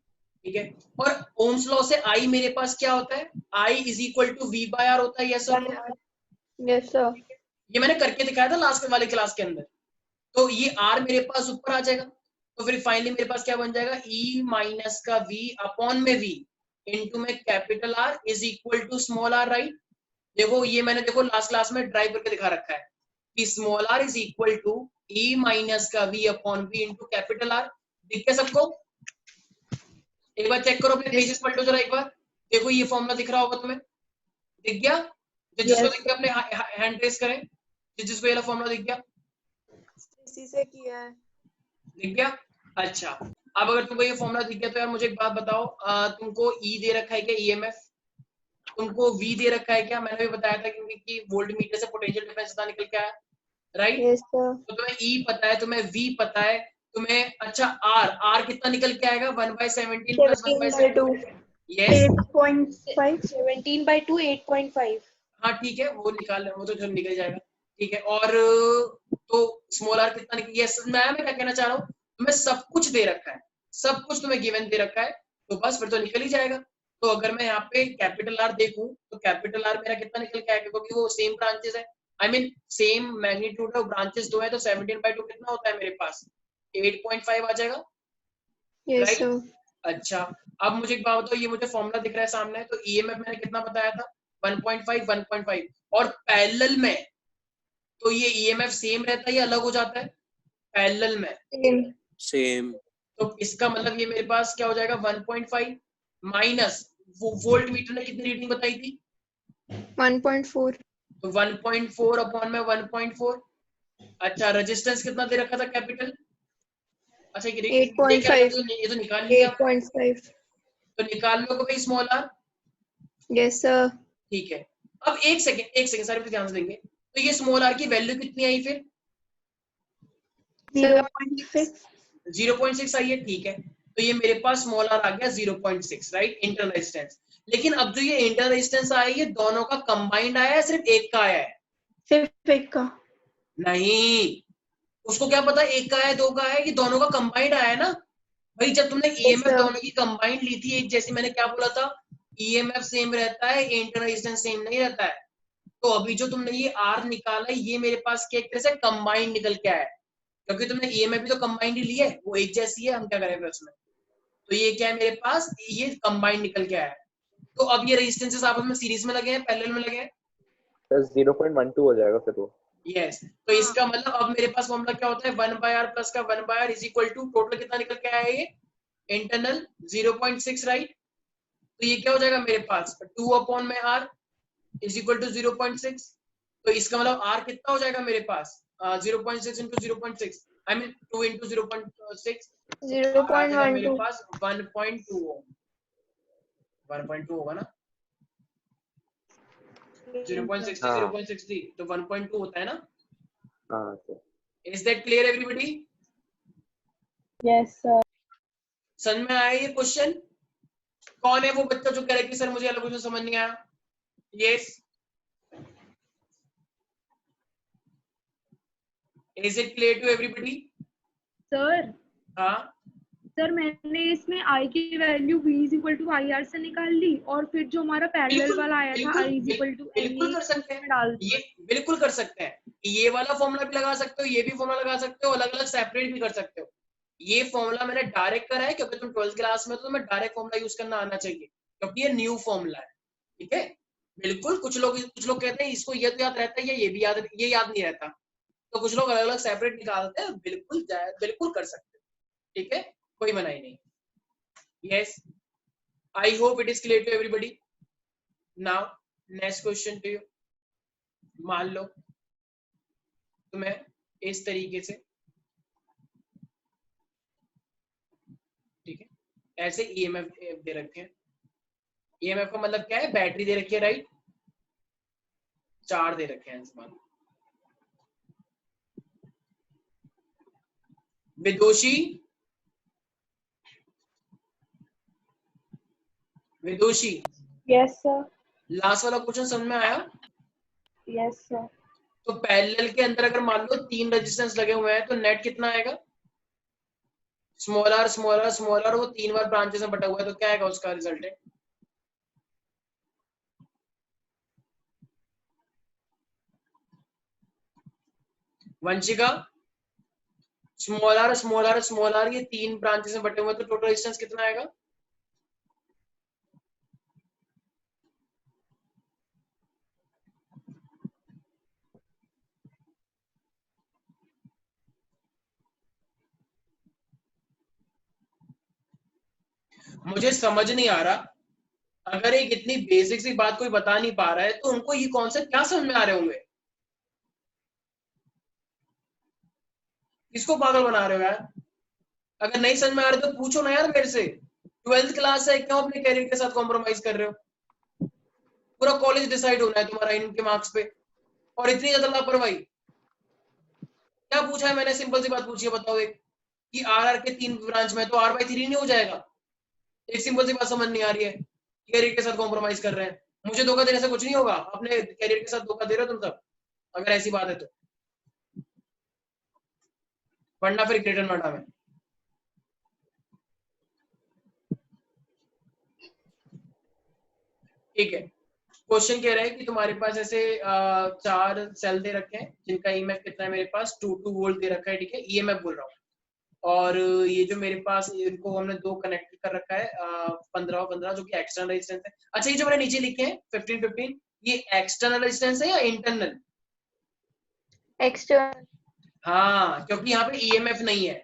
ठीक है। और ओम्स लॉ से I मेरे पास क्या होता है, I is equal to V by R होता है, यस सर। Yes sir. ये मैंने करके दिखाया था लास्ट वाले क्लास के अंदर। तो ये R मेरे पास ऊपर आ जाएगा, तो फिर फाइनली मेरे पास क्या बन जाएगा, E माइनस का V अपॉन में V इंटू में capital R is equal to small r, right. देखो ये मैंने देखो लास्ट क्लास में ड्राइव करके दिखा रखा है कि small r is equal to E minus का V upon V into capital R। दिख गया सबको? एक बार चेक करो अपने पेजेस पलटो जरा एक बार, देखो ये फॉर्मूला दिख रहा होगा तुम्हें, दिख गया? जिसको दिख गया अपने हैंड रेस करें, जिसको ये फॉर्मूला दिख गया, इसी से किया है। दिख गया? अच्छा, अब अगर तुमको ये फॉर्मूला दिख गया तो यार मुझे एक बात बताओ, तुमको E दे रखा है क्या, EMF? तुमको V दे रखा है क्या? मैंने भी बताया था क्योंकि वोल्ट मीटर से पोटेंशियल डिफरेंस निकल के आया, राइट। Yes sir. तो तुम्हें E पता है, तुम्हें V पता है, तुम्हें अच्छा R कितना निकल के आएगा, 1/17 प्लस 1/2, यस 8.5 17/2 8.5। हाँ ठीक है, वो निकाल, वो तो निकल जाएगा, ठीक है। और तो स्मॉल r कितना निकल, यस। मैं क्या कहना चाह रहा हूँ, तुम्हें सब कुछ दे रखा है, सब कुछ तुम्हें गिवन दे रखा है, तो बस फिर तो निकल ही जाएगा। तो अगर मैं यहाँ पे कैपिटल R देखूं तो कैपिटल R मेरा कितना निकल के आएगा, क्योंकि वो सेम ब्रांचेस है, आई मीन सेम मैग्नीट्यूड है, ब्रांचेस दो है, तो 17/2 कितना होता है मेरे पास, 8.5 आ जाएगा, यस सर। अच्छा। अब मुझे एक बात बताओ, ये मुझे फॉर्मूला दिख रहा है सामने, तो EMF मैंने कितना बताया था, 1.5 और पैरेलल में तो ये EMF सेम रहता है या अलग हो जाता है? पैरेलल में सेम। तो इसका मतलब ये मेरे पास क्या हो जाएगा, 1.5 माइनस वोल्ट मीटर ने कितनी रीडिंग बताई थी, 1.4। तो 1.4 अपॉन में 1.4। अच्छा, रेजिस्टेंस कितना दे रखा था, कैपिटल? अच्छा ये 8.5 ये तो निकाल लिया, 8.5। तो निकाल लो भाई स्मॉल r, यस सर। ठीक है। अब एक सेकंड सारे पे ध्यान से देंगे, तो ये स्मॉल r की वैल्यू कितनी आई फिर, 0.6। 0.6 आई है, ठीक है। तो ये मेरे पास स्मॉल r आ गया 0.6, राइट, इंटरनल रेजिस्टेंस। लेकिन अब जो ये इंटरनल रेजिस्टेंस आया, ये दोनों का कंबाइंड आया है, सिर्फ एक का आया है? सिर्फ एक का। नहीं, उसको क्या पता एक का है दो का है, ये दोनों का कंबाइंड आया है ना भाई। जब तुमने EMF दोनों की कंबाइंड ली थी, एक जैसे मैंने क्या बोला था, EMF सेम रहता है, इंटरनल रेजिस्टेंस सेम नहीं रहता है। तो अभी जो तुमने ये R निकाला है, ये मेरे पास क्या एक तरह से कंबाइंड निकल के आया है, क्योंकि तुमने EMF भी तो कंबाइंड ही ली है, वो एक जैसी है, हम क्या करेंगे उसमें, तो ये क्या है मेरे पास, ये कंबाइंड निकल के आया है। तो अब ये रेजिस्टेंसेस आपस में सीरीज में लगे हैं, पैरेलल में लगे हैं। 0.12 हो जाएगा फिर वो। यस तो इसका मतलब अब मेरे पास फॉर्मूला क्या होता है, 1/r प्लस का 1/r is equal to total कितना निकल के आया ये इंटरनल 0.6 राइट। तो ये क्या हो जाएगा मेरे पास 2/r इज इक्वल टू 0.6। तो इसका मतलब r कितना हो जाएगा मेरे पास 0.6 into 0.6 आई मीन 2 into 0.6 मेरे 0.12 पास 1.2 होगा ना 0.60 0.60 तो 1.2 होता है ना। हाँ sir. Is that clear everybody? Yes sir. समझ में आया ये क्वेश्चन? कौन है वो बच्चा जो कह रहा है कि सर मुझे अलग कुछ समझ नहीं आया? Yes is it clear to everybody? Sir हाँ सर मैंने इसमें i की value v is equal to I R से निकाल ली और फिर जो हमारा पैरेलल बिल्कुल वाला आया था i इज इक्वल टू बिल्कुल कर सकते हैं डाल ये, बिल्कुल कर सकते हैं। ये वाला फॉर्मूला भी लगा सकते हो, ये भी फॉर्मूला लगा सकते हो, अलग अलग सेपरेट भी कर सकते हो। ये फॉर्मूला मैंने डायरेक्ट करा है क्योंकि तुम 12th क्लास में तो तुम्हें डायरेक्ट फॉर्मूला यूज करना आना चाहिए क्योंकि ये न्यू फॉर्मूला है। ठीक है बिल्कुल। कुछ लोग कहते हैं इसको ये तो याद रहता है, ये भी याद, ये याद नहीं रहता, तो कुछ लोग अलग अलग सेपरेट निकालते हैं। बिल्कुल बिल्कुल कर सकते हो। ठीक है कोई मनाही नहीं। Yes, I hope it is clear to everybody. Now, next question to you. मान लो तुम्हें इस तरीके से, ठीक है, ऐसे EMF दे रखे हैं। EMF का मतलब क्या है, बैटरी दे रखी है राइट, चार दे रखे हैं मान लो। विदुषी यस सर। लास्ट वाला क्वेश्चन समझ में आया? Yes sir. तो पैरेलल के अंदर अगर मान लो 3 रेजिस्टेंस लगे हुए हैं तो नेट कितना आएगा, small R small R small R, वो 3 बार ब्रांचेस में बटा हुआ है तो क्या आएगा उसका resultant? Vanshika small R small R small R ये 3 ब्रांचेस में बटे हुए हैं तो टोटल रेजिस्टेंस कितना आएगा? मुझे समझ नहीं आ रहा, अगर एक इतनी बेसिक सी बात कोई बता नहीं पा रहा है तो उनको ये कॉन्सेप्ट क्या समझ में आ रहे होंगे? किसको पागल बना रहे हो यार? अगर नहीं समझ में आ रहे तो पूछो ना यार मेरे से। 12th क्लास है, क्यों अपने कैरियर के साथ कॉम्प्रोमाइज कर रहे हो? पूरा कॉलेज डिसाइड होना है तुम्हारा इनके मार्क्स पे, और इतनी ज्यादा लापरवाही। क्या पूछा है मैंने? सिंपल सी बात पूछी है, बताओ एक, कि आर के 3 ब्रांच में तो r/3 नहीं हो जाएगा? एक सिंपल सी बात समझ नहीं आ रही है, कैरियर के साथ कॉम्प्रोमाइज कर रहे हैं। मुझे धोखा देने से कुछ नहीं होगा, अपने कैरियर के साथ धोखा दे रहे हो तुम सब, अगर ऐसी बात है तो, वरना फिर ग्रेटर नोएडा में। ठीक है क्वेश्चन कह रहा है कि तुम्हारे पास ऐसे 4 सेल दे रखे हैं जिनका ईएमएफ कितना है मेरे पास 2 वोल्ट दे रखा है। ठीक है ईएमएफ बोल रहा हूँ। और ये जो मेरे पास इनको हमने 2 कनेक्ट कर रखा है 15 और 15 जो कि एक्सटर्नल रेजिस्टेंस है। अच्छा ये जो मैंने नीचे लिखे हैं 15 15 ये एक्सटर्नल रेजिस्टेंस है या इंटरनल? एक्सटर्नल। हाँ क्योंकि यहाँ पे ईएमएफ नहीं है।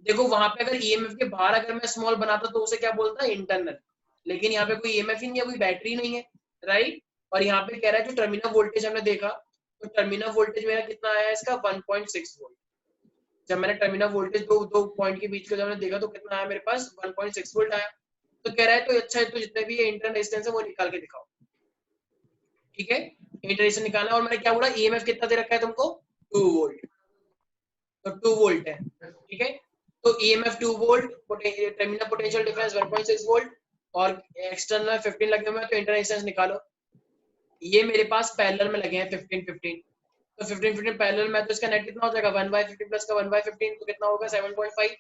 देखो वहां पे अगर ईएमएफ के बाहर अगर मैं स्मॉल बनाता तो उसे क्या बोलता है, इंटरनल। लेकिन यहाँ पे कोई ईएमएफ ही नहीं है, कोई बैटरी नहीं है राइट। और यहाँ पे कह रहा है जो टर्मिनल वोल्टेज हमने देखा, तो टर्मिनल वोल्टेज मेरा कितना आया इसका 1.6 वोल्ट। जब मैंने टर्मिनल वोल्टेज दो पॉइंट के बीच का जब मैंने देखा तो कितना आया मेरे पास 1.6 वोल्ट आया। तो कह रहा है तो अच्छा है तो जितने भी इंटरनल रेजिस्टेंस है वो निकाल के दिखाओ। ठीक है इंटर रेजिस्टेंस निकालना। और मैंने क्या बोला ईएमएफ कितना दे रखा है तुमको 2 वोल्ट, तो 2 वोल्ट है। ठीक है तो EMF 2 volt, terminal potential difference 1.6 volt और एक्सटर्नल 15 लगे हुए हैं तो इंटर रेजिस्टेंस निकालो। ये मेरे पास पैरेलल में लगे हैं 15 15, तो 15 15 पैरेलल में तो इसका नेट कितना हो जाएगा 1/15 प्लस का 1/15 तो कितना होगा 7.5।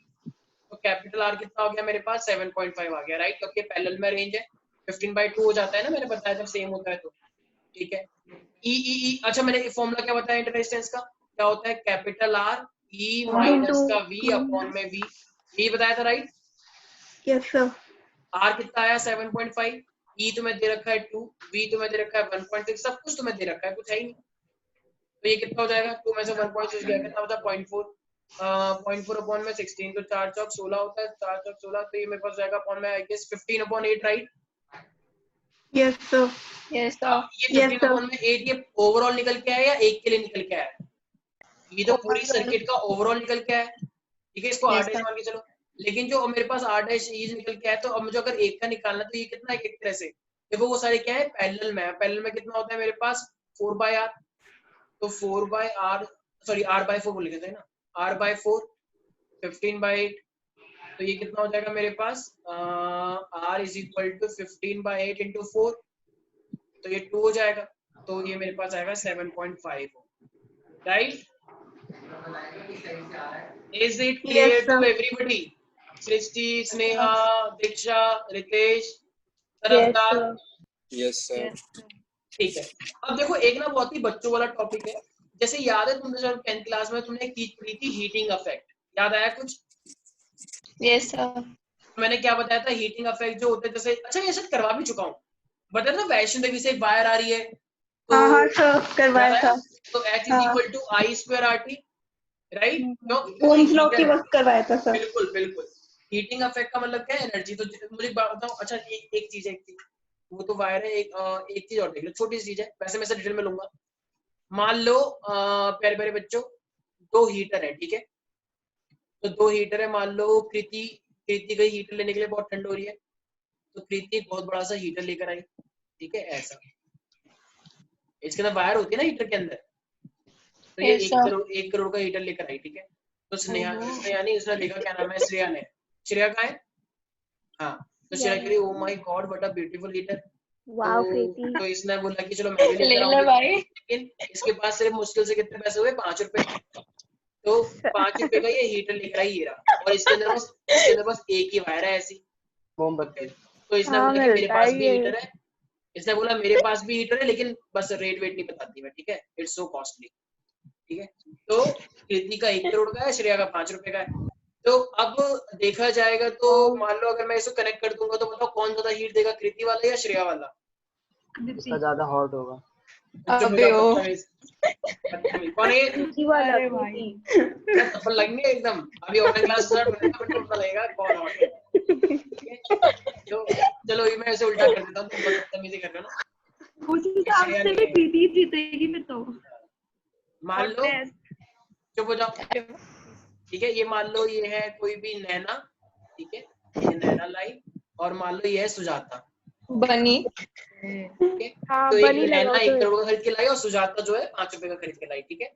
तो कैपिटल R कितना हो गया मेरे पास 7.5 आ गया राइट, क्योंकि पैरेलल में रेंज है 15/2 हो जाता है ना, मैंने बताया जब सेम होता है तो। ठीक है ई अच्छा मैंने फॉर्मूला क्या बताया इंटर रेजिस्टेंस का, क्या होता है कैपिटल R E माइनस का V अपॉन में V, यही बताया था राइट। Yes sir. R कितना आया 7.5, E तुम्हें दे रखा है 2, V तुम्हें दे रखा है 1.6, सब कुछ तुम्हें दे रखा है, कुछ है ही नहीं। तो ये कितना हो जाएगा, 2 में से 1.6 गया, कितना होता है 0.4, 0.4 अपॉन में 16, तो 4 चौक 16 होता है, 4 चौक 16, तो ये मेरे पास जाएगा अपॉन में I guess 15/8, right? Yes sir. Yes sir. ये 15/8 ये ओवरऑल निकल के आया या एक के लिए निकल के आया? ये तो पूरी सर्किट का ओवरऑल निकल के आया, ठीक है, इसको R' मान के चलो। लेकिन जो मेरे पास R' निकल के आया, तो अब मुझे अगर एक का निकालना तो ये कितना है, एक तरह से देखो वो सारे क्या है पैरेलल में, पैरेलल में कितना होता है मेरे पास 4/R, तो 4/R सॉरी R/4 बोल लेते हैं ना, R/4 15/8, तो ये कितना हो जाएगा मेरे पास R = 15/8 × 4, तो ये 2 हो जाएगा, तो ये मेरे पास आएगा 7.5, right? Is it clear Yes, to sir. everybody? Srishti, Sneha, Diksha, Ritesh, yes Tarafdar, sir. Yes sir. ठीक है। अब देखो एक ना बहुत ही बच्चों वाला टॉपिक है, जैसे याद है तुमने जब 10th क्लास में तुमने की पढ़ी थी हीटिंग इफेक्ट, याद आया कुछ? Yes sir. मैंने क्या बताया था, हीटिंग इफेक्ट जो होते हैं, जैसे अच्छा ये शायद करवा भी चुका हूँ, बताया था वैष्णो देवी से एक वायर आ रही है, तो हाँ हाँ सर, करवाया था। तो H हाँ। = I²RT, राइट? ओम्स लॉ के वक्त करवाया था सर। बिल्कुल बिल्कुल। हीटिंग इफेक्ट का मतलब क्या है, एनर्जी। तो मुझे बताओ, अच्छा एक चीज है, वो तो वायर है, एक चीज और देख लो, छोटी सी चीज है, वैसे मैं इसे डिटेल में लूंगा। मान लो प्यारे प्यारे बच्चों, 2 हीटर है, ठीक है, तो 2 हीटर है, मान लो कृति गई हीटर लेने के लिए, बहुत ठंड हो रही है, तो कृति एक बहुत बड़ा सा हीटर लेकर आई, ठीक है, ऐसा इसके अंदर वायर होती है ना हीटर के अंदर, तो ये Yes, 1 करोड़ का हीटर लेकर आई, ठीक है। तो स्नेहा नहीं, उसने देखा, क्या नाम है, श्रेया का है, हाँ, तो श्रेया कह रही oh my god what a beautiful heater, wow Kriti. तो इसने बोला कि चलो मैं भी लेकर ले आऊंगी, भाई। लेकिन इसके पास सिर्फ मुश्किल से कितने पैसे हुए, 5 रुपए, तो 5 रुपए का ये हीटर लेकर आई, ये रहा, और इसके अंदर बस एक ही वायर है ऐसी मोमबत्ती, तो इसने हाँ, बोला कि मेरे मिलता पास है भी ये। हीटर है, इसने बोला मेरे पास भी हीटर है, लेकिन बस रेट वेट नहीं बताती मैं, ठीक है, इट्स सो कॉस्टली, ठीक है। तो कृति का 1 करोड़ का है, श्रेया का 5 रुपए का है। तो अब देखा जाएगा, तो मान लो अगर मैं इसको कनेक्ट कर दूंगा, तो बताओ कौन ज्यादा हीट देगा, कृति वाला या श्रेया वाला? उसका ज्यादा हॉट होगा। अबे ओ। कौन है? कृति वाला। अरे भाई। कृति। थप्पड़ लगेंगे एकदम, अभी ऑनलाइन क्लास स्टार्ट होने का पता लगेगा कौन हॉट है, ठीक है? तो चलो ये मैं ऐसे उल्टा कर देता हूं, तुम बदतमीजी कर रहे हो ना, उस हिसाब से भी कृति जीतेगी फिर तो। मान लो, चुप हो जाओ, ठीक है, ये मान लो ये है कोई भी नैना, ठीक है, ये नैना लाई, और मान लो ये है सुजाता, बनी। ठीक है, हाँ, तो एक बनी नैना लगाओ 1 तो। करोड़ का खरीद के लाई, और सुजाता जो है 5 रुपए का खरीद के लाई, ठीक है।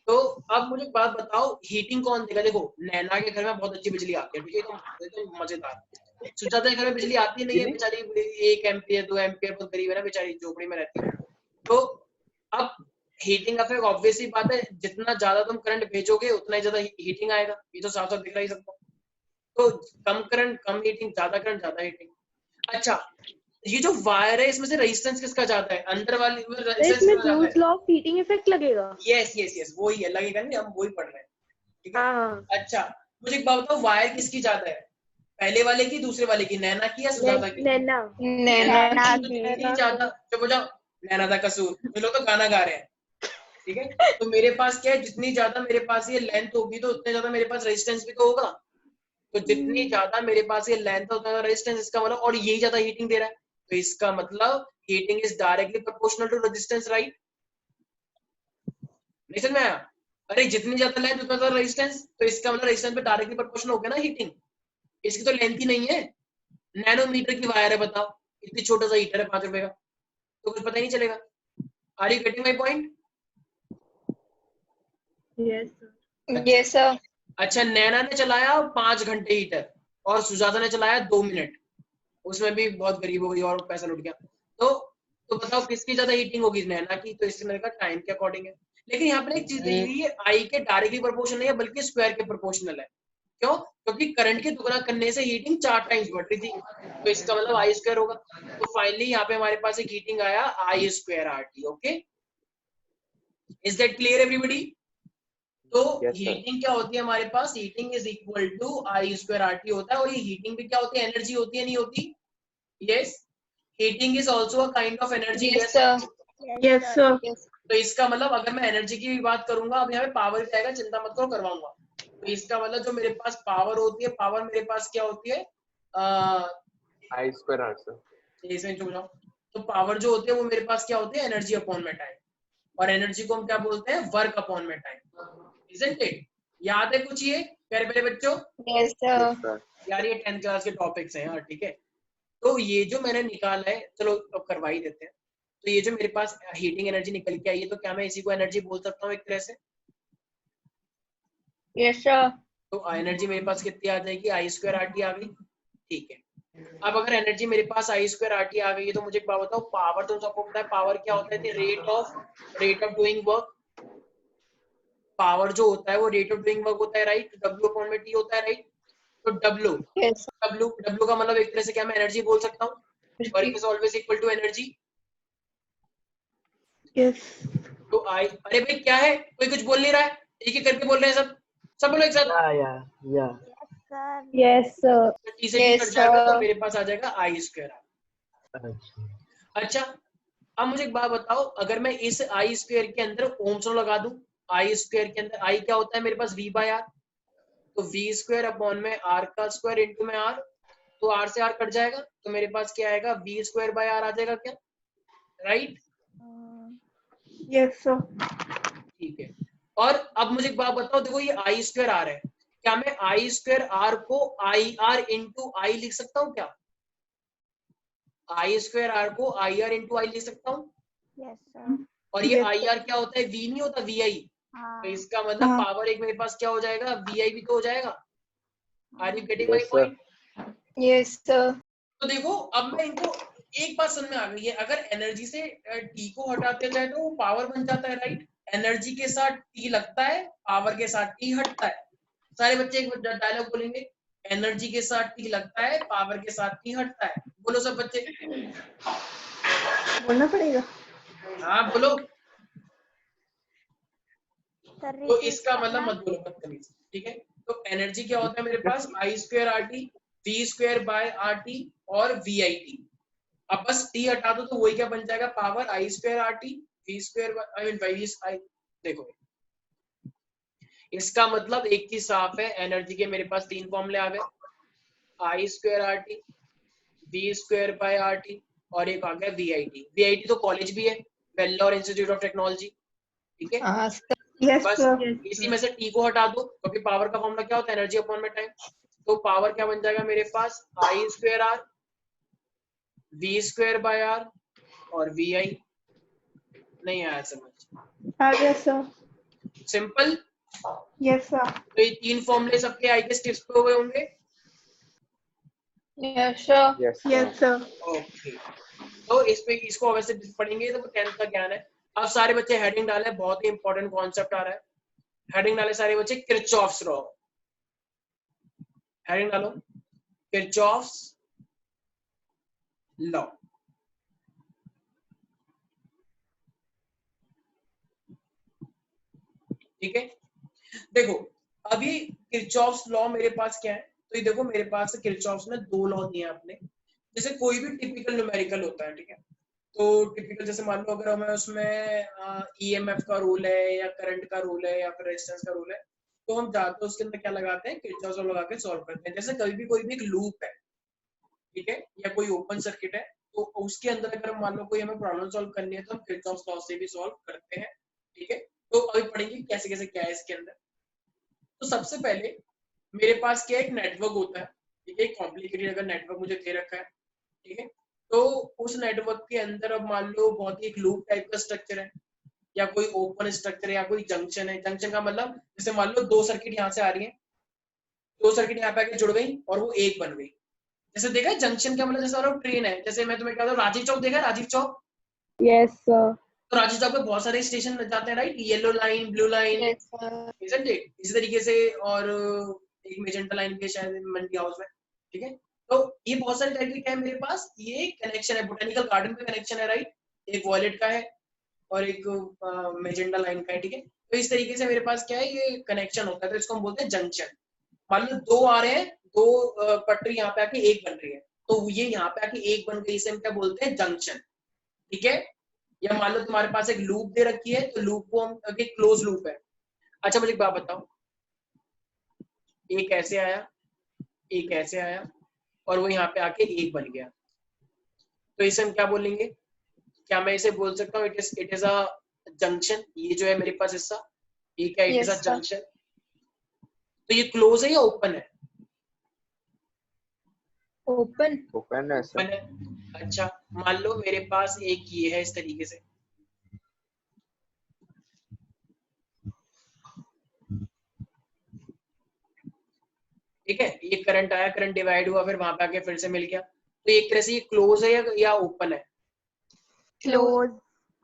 तो अब मुझे एक बात बताओ, हीटिंग कौन देगा? देखो नैना के घर में बहुत अच्छी बिजली आती है, ठीक है, एकदम मजेदार। सुजाता के घर में बिजली आती नहीं है, बेचारी 1 एम्पियर 2 एम्पियर, बहुत गरीब है ना बेचारी, झोपड़ी में रहती है। तो अब हीटिंग इफेक्ट ऑब्वियसली बात है, जितना ज्यादा तुम करंट भेजोगे उतना ही ज्यादा हीटिंग आएगा, ये तो साफ साफ दिख ही सकता। तो कम करंट कम हीटिंग, ज्यादा करंट ज्यादा हीटिंग। अच्छा, ये जो वायर है इसमें से रेजिस्टेंस किसका जाता है, अंदर वाली रेजिस्टेंस इसमें किसका जाता जूल्स है? लॉ ऑफ हीटिंग इफेक्ट लगेगा। यस वही है, लगेगा नहीं, हम वही पढ़ रहे हैं, ठीक है। हाँ। अच्छा मुझे एक बात बताओ, वायर किसकी ज्यादा है, पहले वाले की, दूसरे वाले की, नैना की या सुजाता की? नैना। नैना तो जितनी ज्यादा, चुप हो जाओ, नैना का कसूर, तुम लोग तो गाना गा रहे हैं, ठीक है। तो मेरे पास क्या है, जितनी ज्यादा मेरे पास ये लेंथ होगी, तो उतने ज्यादा मेरे पास रेजिस्टेंस भी तो होगा, तो जितनी ज्यादा मेरे पास ये लेंथ है उतना ज्यादा रेजिस्टेंस, इसका मतलब, और यही ज्यादा हीटिंग दे रहा है, तो इसका मतलब heating is directly proportional to resistance, right? नहीं समझ में आया? अरे जितनी ज्यादा लेंथ उतना ज्यादा रेजिस्टेंस, तो इसका मतलब रेजिस्टेंस पे डायरेक्टली प्रोपोर्शनल हो गया ना हीटिंग। इसकी तो लेंथ ही नहीं है, नैनोमीटर की वायर है, बताओ इतनी छोटा सा हीटर है 5 रुपए का, तो कुछ पता ही नहीं चलेगा। Are you getting my point? Yes sir. अच्छा, नैना ने चलाया 5 घंटे हीटर, और सुजाता ने चलाया 2 मिनट, उसमें भी बहुत गरीब हो गई और पैसा लुट गया, तो बताओ किसकी ज्यादा हीटिंग होगी, नैना की, तो इससे मेरे का टाइम के अकॉर्डिंग है। लेकिन यहाँ पर एक चीज दी हुई है, आई के डायरेक्टली प्रोपोर्शनल नहीं है, बल्कि स्क्वायर के प्रोपोर्शनल है। क्यों? क्योंकि करंट के दुगना करने से हीटिंग 4 टाइम्स बढ़ रही थी, तो इसका मतलब आई स्क्वायर होगा। तो फाइनली यहाँ पे हमारे पास एक हीटिंग आया I² RT। Okay, is that clear everybody? तो Yes, sir. हीटिंग क्या होती है हमारे पास, heating is equal to I square R T होता है, और ये हीटिंग भी क्या होती है, एनर्जी होती है, नहीं होती? Yes, heating is also a kind of energy. Yes, sir. Yes, sir. Yes. तो इसका मतलब अगर मैं एनर्जी की भी बात करूंगा, अब यहाँ पे पावर क्या आएगा, चिंता मत करो, करवाऊंगा। तो इसका मतलब जो मेरे पास पावर होती है, पावर मेरे पास क्या होती है, I square R, sir. इसमें चुप जाओ। तो पावर जो होती है वो मेरे पास क्या होती है, एनर्जी अपॉन में टाइम, और एनर्जी को हम क्या बोलते हैं, वर्क अपॉन में टाइम। Isn't it? याद है कुछ ये प्यारे प्यारे बच्चों? Yes, sir. Yes, sir. यार ये 10th क्लास के टॉपिक्स हैं यार, ठीक है। तो ये जो मैंने निकाला है, चलो अब करवा ही देते हैं। तो ये जो मेरे पास हीटिंग एनर्जी निकल के आई है, तो क्या मैं इसी को एनर्जी बोल सकता हूँ एक तरह से? Yes, sir. तो एनर्जी मेरे पास कितनी आ जाएगी, आई स्क्वायर आर टी आ गई, ठीक है। अब अगर एनर्जी मेरे पास आई स्क्वायर आर टी आ गई है, तो मुझे एक बात बताओ, पावर तो सबको पता है, पावर क्या होता है, rate of doing work. Power जो होता है वो रेट ऑफ डूइंग वर्क होता है, राइट? डब्ल्यू अपॉन में टी होता है, राइट? तो डब्ल्यू Yes. डब्ल्यू का मतलब एक तरह से क्या मैं एनर्जी बोल सकता हूँ, work is always equal to energy. Yes. तो आई, अरे भाई क्या है, कोई कुछ बोल नहीं रहा है, एक एक करके बोल रहे हैं सब, सब बोलो एक साथ। Yeah. Sir. Yes, sir. T से टी Yes, कट जाएगा, तो sir. मेरे पास आ जाएगा आई स्क्वायर आर। अच्छा, अब मुझे एक बात बताओ, अगर मैं इस आई स्क्वायर के अंदर ओम्स लॉ लगा दूं, आई स्क्वायर के अंदर आई क्या होता है मेरे पास, वी बाय आर। तो वी स्क्वायर अपॉन में आर का स्क्वायर इंटू में आर, तो आर से आर कट जाएगा, तो मेरे पास क्या आएगा, वी स्क्वायर बाय आर आ जाएगा क्या, राइट? Yes, sir. ठीक है। और अब मुझे एक बात बताओ, देखो ये आई स्क्वायर आर है, क्या मैं आई स्क्वायर आर को आई आर इंटू आई लिख सकता हूँ क्या? आई स्क्वायर आर को आई आर इंटू आई लिख सकता हूँ। Yes, sir. और ये Yes, आई आर क्या होता है, वी नहीं होता, वी आई। तो हाँ. इसका मतलब हाँ. पावर एक मेरे पास क्या हो जाएगा, वी आई भी तो हो जाएगा। Are you getting Yes, my sir. Point? Yes, sir. तो देखो अब मैं इनको, एक बात समझ में आ गई है, अगर एनर्जी से टी को हटाते जाए तो वो पावर बन जाता है, राइट? एनर्जी के साथ टी लगता है, पावर के साथ टी हटता है। सारे बच्चे एक डायलॉग बोलेंगे, एनर्जी के साथ टी लगता है, पावर के साथ टी हटता है। बोलो सब बच्चे, बोलना पड़ेगा। हाँ बोलो। Sir, तो repeat इसका मतलब करना. मत बोलो बदतमीज, ठीक है? तो एनर्जी क्या होता है मेरे पास, I square R T, V square by R T और वी आई टी। अब बस टी हटा दो तो वही क्या बन जाएगा, power I square R T, V square I mean Y I. देखो इसका मतलब एक चीज साफ है, एनर्जी के मेरे पास तीन फॉर्मूले आ गए, I square R T, V square by R T, और एक आ गया V I T. V I T तो कॉलेज भी है, वेल्लोर इंस्टीट्यूट ऑफ टेक्नोलॉजी, ठीक है? Sir. Yes, बस sir. इसी में से टी को हटा दो, क्योंकि पावर का फॉर्मूला क्या होता है, एनर्जी अपॉन में टाइम। तो पावर क्या बन जाएगा मेरे पास, I square R, V square by R और वी आई। नहीं आया समझ? आ गया sir. सिंपल। Yes, sir. तो ये तीन फॉर्मूले सबके आई के स्टेप्स पे हुए होंगे। Yes, sir. Yes, sir. Yes, sir. Okay, तो इस पे इसको वैसे पढ़ेंगे, तो 10th का ज्ञान है। अब सारे बच्चे हेडिंग डाले, बहुत ही इंपॉर्टेंट कॉन्सेप्ट आ रहा है। हेडिंग डाले सारे बच्चे, किरचॉफ्स लॉ। हेडिंग डालो, किरचॉफ्स लॉ। ठीक है, देखो अभी किरचॉफ्स लॉ मेरे पास क्या है, तो ये देखो मेरे पास किरचॉफ्स ने दो लॉ दिए हैं अपने। जैसे कोई भी टिपिकल न्यूमेरिकल होता है, ठीक है? तो टिपिकल जैसे मान लो अगर हमें उसमें ईएमएफ का रूल है या करंट का रूल है या फिर रेजिस्टेंस का रूल है, तो हम जाते हैं उसके अंदर क्या लगाते हैं, किरचॉफ्स लॉ लगा के सॉल्व करते हैं। जैसे कभी भी कोई भी एक लूप है, ठीक है, या कोई ओपन सर्किट है, तो उसके अंदर अगर मान लो कोई हमें प्रॉब्लम सॉल्व करनी है, तो हम किरचॉफ्स लॉ से भी सॉल्व करते हैं, ठीक है? तो अभी पढ़ेंगे कैसे कैसे क्या है इसके अंदर। तो सबसे पहले मेरे पास क्या एक नेटवर्क होता है, ठीक है? कॉम्प्लिकेटेड अगर नेटवर्क मुझे दे रखा है, ठीक है? तो उस नेटवर्क के अंदर अब मान लो बहुत ही एक लूप टाइप का स्ट्रक्चर है, या कोई ओपन स्ट्रक्चर है, या कोई जंक्शन है। जंक्शन का मतलब जैसे मान लो दो सर्किट यहाँ से आ रही है, दो सर्किट यहाँ पे आके जुड़ गई और वो एक बन गई। जैसे देखा है जंक्शन का मतलब, जैसे मान लो ट्रेन है, जैसे मैं तुम्हें कहता हूँ राजीव चौक, देखा है राजीव चौक? Yes, sir. तो राजीव चौक पे बहुत सारे स्टेशन जाते हैं, right? Yellow line, blue line, Yes, sir. isn't it? इसी तरीके से, और एक मेजेंटा लाइन भी शायद मंडी हाउस में, ठीक है? तो ये बहुत सारे टाइप के क्या है मेरे पास, ये कनेक्शन है, बोटेनिकल गार्डन पे कनेक्शन है, राइट? एक वॉलेट का है, और एक मेजेंडा लाइन का है, ठीक है। तो इस तरीके से मेरे पास क्या है, ये कनेक्शन होता है, तो इसको हम बोलते हैं जंक्शन। मान लो दो आ रहे हैं, दो पटरी यहाँ पे आके एक बन रही है, तो ये यहाँ पे आके एक बन गई, इसे हम क्या बोलते हैं, जंक्शन, ठीक है। या मान लो तुम्हारे पास एक लूप दे रखी है, तो लूप को हम क्लोज लूप है। अच्छा मुझे एक बात बताओ, एक ऐसे आया, एक ऐसे आया, और वो यहाँ पे आके एक बन गया, तो इसे हम क्या बोलेंगे? क्या मैं इसे बोल सकता हूँ इट इज अ जंक्शन? ये जो है मेरे पास हिस्सा, ये क्या, इट इज अ जंक्शन। तो ये क्लोज है या ओपन है? ओपन। ओपन है सर। ओपन है। अच्छा मान लो मेरे पास एक ये है इस तरीके से, ठीक है, ये करंट आया, करंट डिवाइड हुआ, फिर वहां पे आके फिर से मिल गया, तो एक तरह से ये क्लोज है या ओपन है? क्लोज।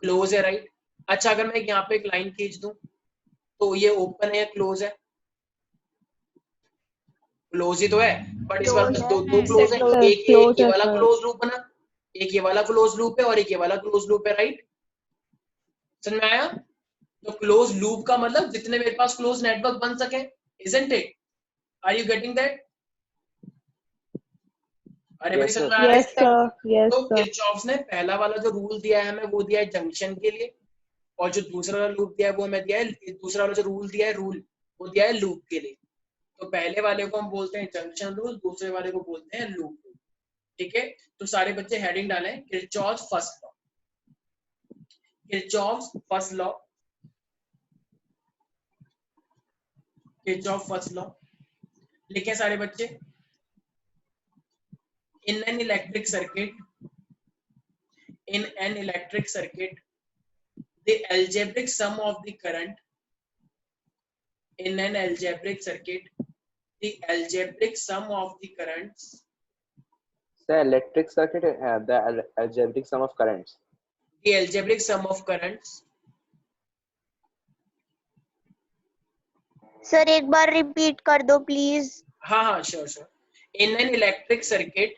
क्लोज है, राइट। अच्छा अगर मैं यहाँ पे एक लाइन खींच दूं, तो ये ओपन है या क्लोज है? क्लोज ही तो है, बट इस बार दो क्लोज है, एक ये वाला क्लोज लूप बना, एक ये वाला क्लोज लूप है, और एक ये वाला क्लोज लूप है, राइट। समझ में आया? तो क्लोज लूप का मतलब जितने मेरे पास क्लोज नेटवर्क बन सके, isn't it? Are you getting that? अरे भाई समझ में आ रहा है इसका? तो किरचॉफ ने पहला वाला जो रूल दिया है हमें, वो दिया है जंक्शन के लिए, और जो दूसरा वाला लूप दिया है वो हमें दिया है, दूसरा वाला जो रूल दिया है, रूल वो दिया है लूप के लिए। तो पहले वाले को हम बोलते हैं जंक्शन रूल, दूसरे वाले को बोलते हैं लूप रूल, ठीक है। तो सारे बच्चे हेडिंग डालें, Kirchhoff first law, Kirchhoff first law, Kirchhoff first law लिखे सारे बच्चे। In an electric circuit, the algebraic sum of the current, in an algebraic circuit, the algebraic sum of the currents, The electric circuit, the algebraic sum of currents. the algebraic sum of currents. Sir एक बार रिपीट कर दो प्लीज। हाँ sure sure. In an electric circuit,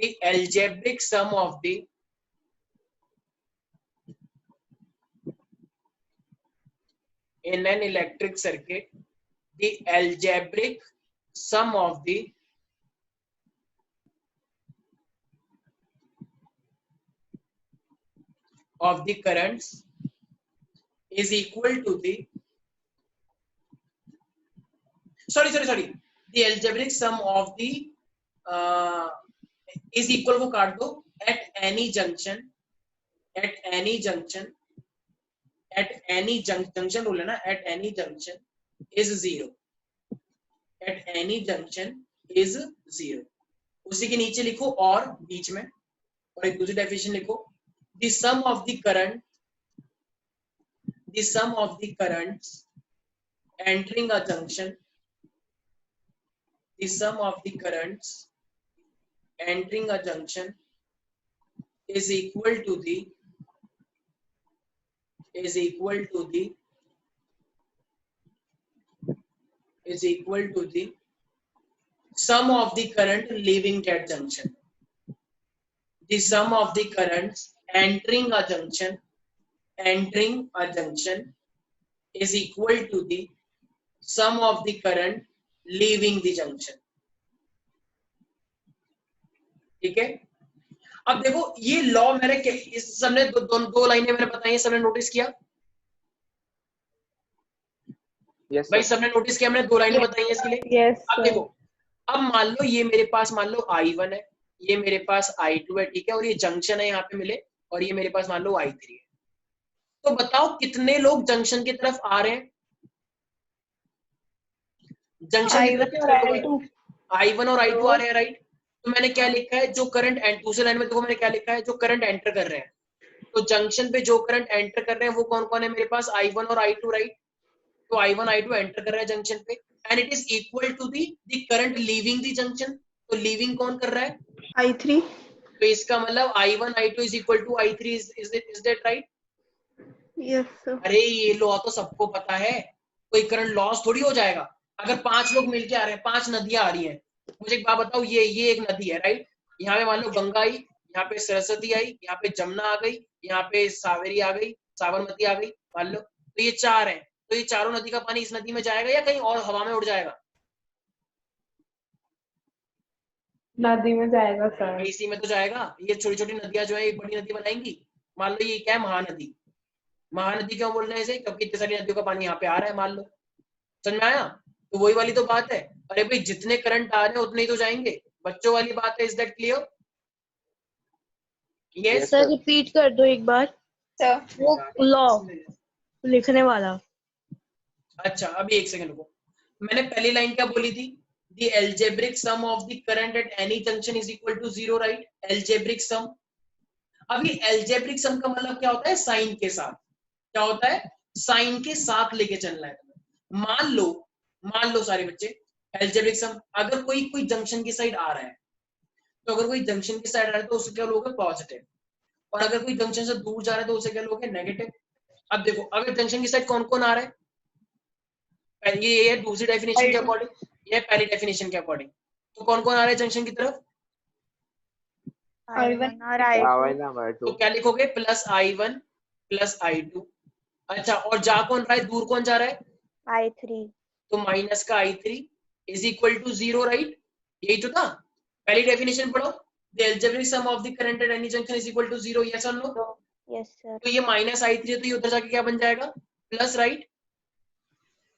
the algebraic sum of the algebraic sum of the currents is equal to the the algebraic sum of the is equal, को काट दो, at any junction rule है ना, at any junction is zero, at any junction is zero। उसी के नीचे लिखो और बीच में, और एक दूसरी डेफिनेशन लिखो, the sum of the currents entering a junction, the sum of the currents entering a junction is equal to the sum of the current leaving that junction. The sum of the currents entering a junction is equal to the sum of the current leaving the junction, ठीक है। अब देखो ये लॉ मैंने इस सबने दो लाइनें मैंने बताई है, सबने नोटिस किया? Yes, भाई sir. सबने नोटिस किया, मैंने दो लाइनें बताई हैं इसके लिए। अब देखो, अब मान लो ये मेरे पास, मान लो I1 है, ये मेरे पास I2 है, ठीक है, और ये जंक्शन है यहाँ पे मिले, और ये मेरे पास मान लो I3 है। तो बताओ कितने लोग जंक्शन की तरफ आ रहे हैं? जंक्शन I1 और I2 आ रहे हैं, राइट। तो मैंने क्या लिखा है, जो करंट दूसरे लाइन में देखो मैंने क्या लिखा है, जो करंट एंटर कर रहे हैं, तो जंक्शन पे जो करंट एंटर कर रहे हैं वो कौन कौन है मेरे पास, I1 और I2, राइट। तो I1 I2 एंटर कर रहा है जंक्शन पे, and it is equal to the current leaving the junction. तो लीविंग कौन कर रहा है, I3। तो इसका मतलब I1 I2 is equal to I3, is that right? Yes sir. अरे ये लॉ तो सबको पता है, कोई करंट लॉस थोड़ी हो जाएगा। अगर 5 लोग मिलके आ रहे हैं, 5 नदियां आ रही हैं, मुझे एक बात बताओ, ये एक नदी है, राइट। यहाँ पे मान लो गंगा आई, यहाँ पे सरस्वती आई, यहाँ पे जमुना आ गई, यहाँ पे सावेरी आ गई, साबरमती आ गई मान लो, तो ये 4 है, तो ये चारों नदी का पानी इस नदी में जाएगा या कहीं और हवा में उड़ जाएगा? नदी में जाएगा सर। इसी में तो जाएगा। ये छोटी छोटी नदियां जो है एक बड़ी नदी बनाएंगी। मान लो ये क्या है, महानदी। महानदी क्यों बोल रहे हैं इसे? क्योंकि इतनी सारी नदियों का पानी यहाँ पे आ रहा है मान लो। समझ में आया? तो वही वाली तो बात है। अरे भाई जितने करंट आ रहे हैं उतने ही तो जाएंगे, बच्चों वाली बात है। Is that clear? Yes sir repeat कर दो एक बार सर वो लॉ लिखने वाला। अच्छा अभी एक सेकंड रुको, मैंने पहली लाइन क्या बोली थी? The algebraic sum of the current at any junction is equal to 0, right? Algebraic sum। अब ये algebraic sum का मतलब क्या होता है? साइन के साथ। क्या होता है? साइन के साथ लेके चलना है। मान लो सारे बच्चे, algebraic sum अगर कोई जंक्शन की साइड आ रहा है, तो अगर कोई जंक्शन की साइड आ रहा है तो उसे क्या लोगे? पॉजिटिव। और अगर कोई जंक्शन से दूर जा रहा है तो उसे क्या लोगे? नेगेटिव। अब देखो अगर जंक्शन की साइड कौन कौन आ रहा है, ये है दूसरी डेफिनेशन के अकॉर्डिंग, ये पहली डेफिनेशन के अकॉर्डिंग, तो कौन कौन आ रहा है जंक्शन की तरफ? I1 और I2। तो क्या लिखोगे? Plus I1 plus I2। अच्छा और जा कौन रहा है? दूर कौन जा रहा है? I3। तो माइनस का I3 is equal to 0, right? यही तो था। पहली डेफिनेशन पढ़ो, the algebraic sum of the current at any junction is equal to 0। Yes और नो? Yes sir. तो ये माइनस I3 है तो ये उधर जाके क्या बन जाएगा? Plus, right?